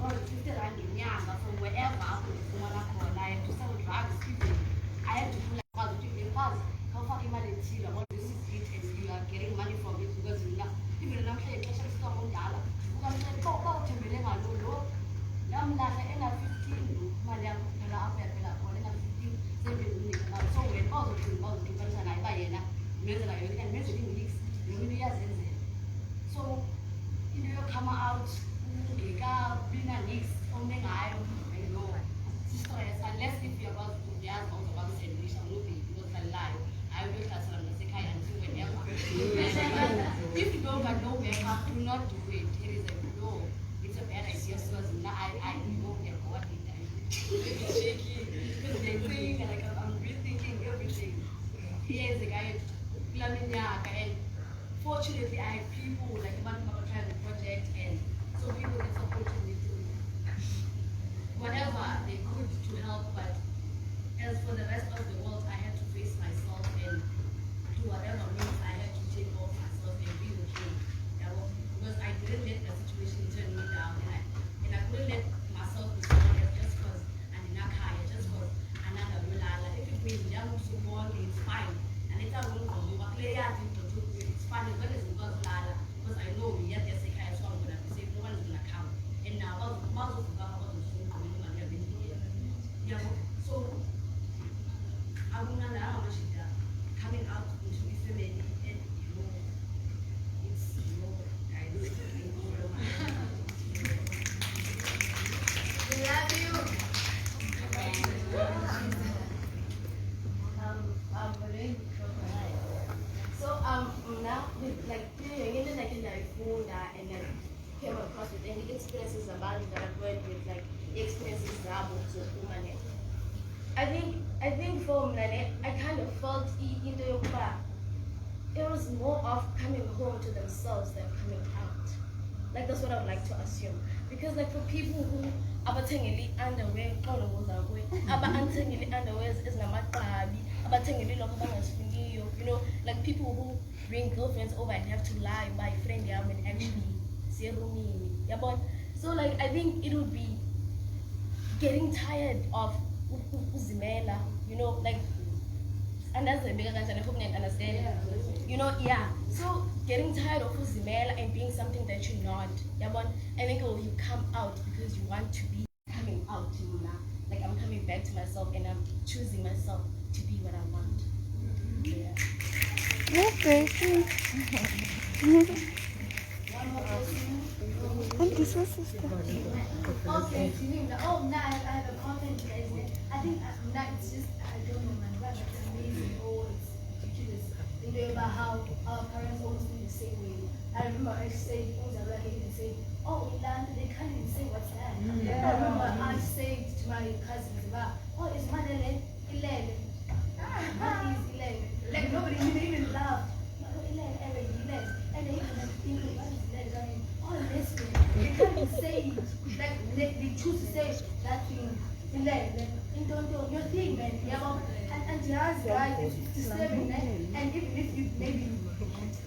M: 50 rand in Yamba from wherever I have to sell drugs even. I have to do like because how fucking money is here, what this is it and you are getting money from it because you not even not paying attention to $1. I'm like, go to me, I'm not 50 ngenzela yona and ngenzela iinweeks yona iyazenzela. So into yokhama out ungekabi na-nix ome ngayo no sistress unless if uyakwazi uyazi awuzokwazi usendilisha nobhebi osalalayo hayi uyothathela nasekhaya until whenever. If you don't got no backup, do not do it. It is a no, it's a bad idea. So as I know they're what it is. Shaky because they're saying like I'm rethinking everything. Here's a guy planning and fortunately I have people like Mama trying the project and so people that supported me to whatever they could to help, but as for the rest of the world I had to face myself and do whatever means I had to take off myself and be okay. Because I couldn't let the situation turn me down and I couldn't let myself be stronger just because I'm in a car, just because another Lala. If it means young to born, it's fine. And it's a room for me, but it's fine as well as because Lala. Because I know we have the second so I'm gonna be safe, no one is gonna come. And now most of the so I will not allow coming out into the family and it's I do it.
A: We love you. So now like again like in the phone and then came across with any experiences about it that I've heard with like experiences that so woman. I think for Mlane, I kind of felt into your bar. It was more of coming home to themselves than coming out. Like that's what I would like to assume. Because like for people who abathengeli underwear, underwear is namaqabi, abathengeli lokho bangasifuniyo, you know, like people who bring girlfriends over and have to lie by friend yam and actually serumini. Yeah, but so like I think it would be getting tired of uzimela, you know, like, and that's the bigger concern. I hope you understand. You know, yeah. So getting tired of uzimela and being something that you're not. Yeah, but I think you come out because you want to be coming out. You know, like I'm coming back to myself and I'm choosing myself to be what I want. Yeah.
P: Okay. And this was sister.
A: Okay, oh, now I have a comment, guys. I think now it's just, I don't know, man, but it's amazing. Oh, it's ridiculous. You know about how our parents almost think the same way. I remember I said, and say, oh, in London, they can't even say what's that.
B: Yeah.
A: I remember I said to my cousins, oh, it's Madeleine, 11. What is 11? Like nobody even laughed. 11. And they even think, what is 11? Oh, listen, they can't even say it. Like they choose to say that thing. Your thing, man. Yeah, and just guys, it's disturbing, and even if you maybe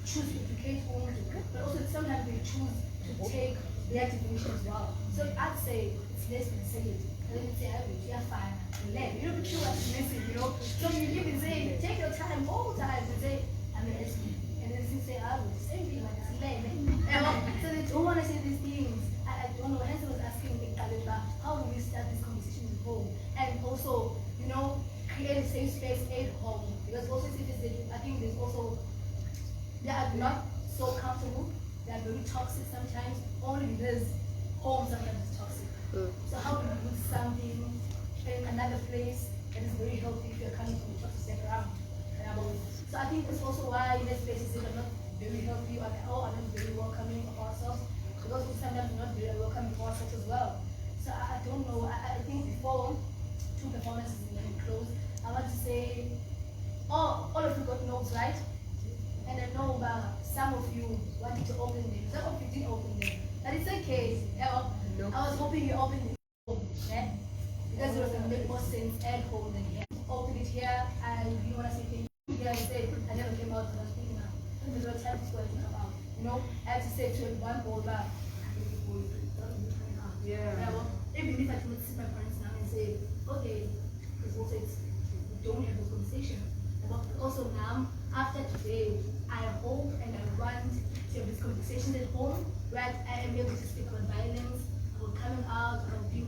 A: choose to educate women, but also sometimes they choose to take their definition as well. So I'd say it's less than say it. And then say, you're fine. You don't feel what's missing, you know. So you even say, take your time, all time, and say, I'm a lesbian. And then you say, I would same thing, like it's lame. So they don't want to say these things. I don't know. Hanson was asking me, how do we start this conversation at home? And also, you know, create a safe space at home. Because also, I think there's also, they are not so comfortable. They are very toxic sometimes, only because home sometimes is toxic. So how do you put something in another place that is very healthy if you're coming from a toxic background? So I think that's also why in these places are not very healthy or are not very welcoming of ourselves. Because we sometimes not very welcoming of ourselves as well. So I don't know. I think before two performances in the close, I want to say, all of you got notes, right? And I know some of you wanted to open them. Some of you didn't open them. But it's okay. I was hoping you opened it at home, yeah? Because it was going to make more sense at home than here. Open it here, and you want to say thank you. Here I said, I never came out to the speaking now. Because what time is going to come out? You know, I have to say to one older. Yeah. Even if I could see my parents now and say, okay, because also we don't have this conversation. But also now, after today, I hope and I want to have this conversation at home, where I am able to speak about violence, about coming out, about being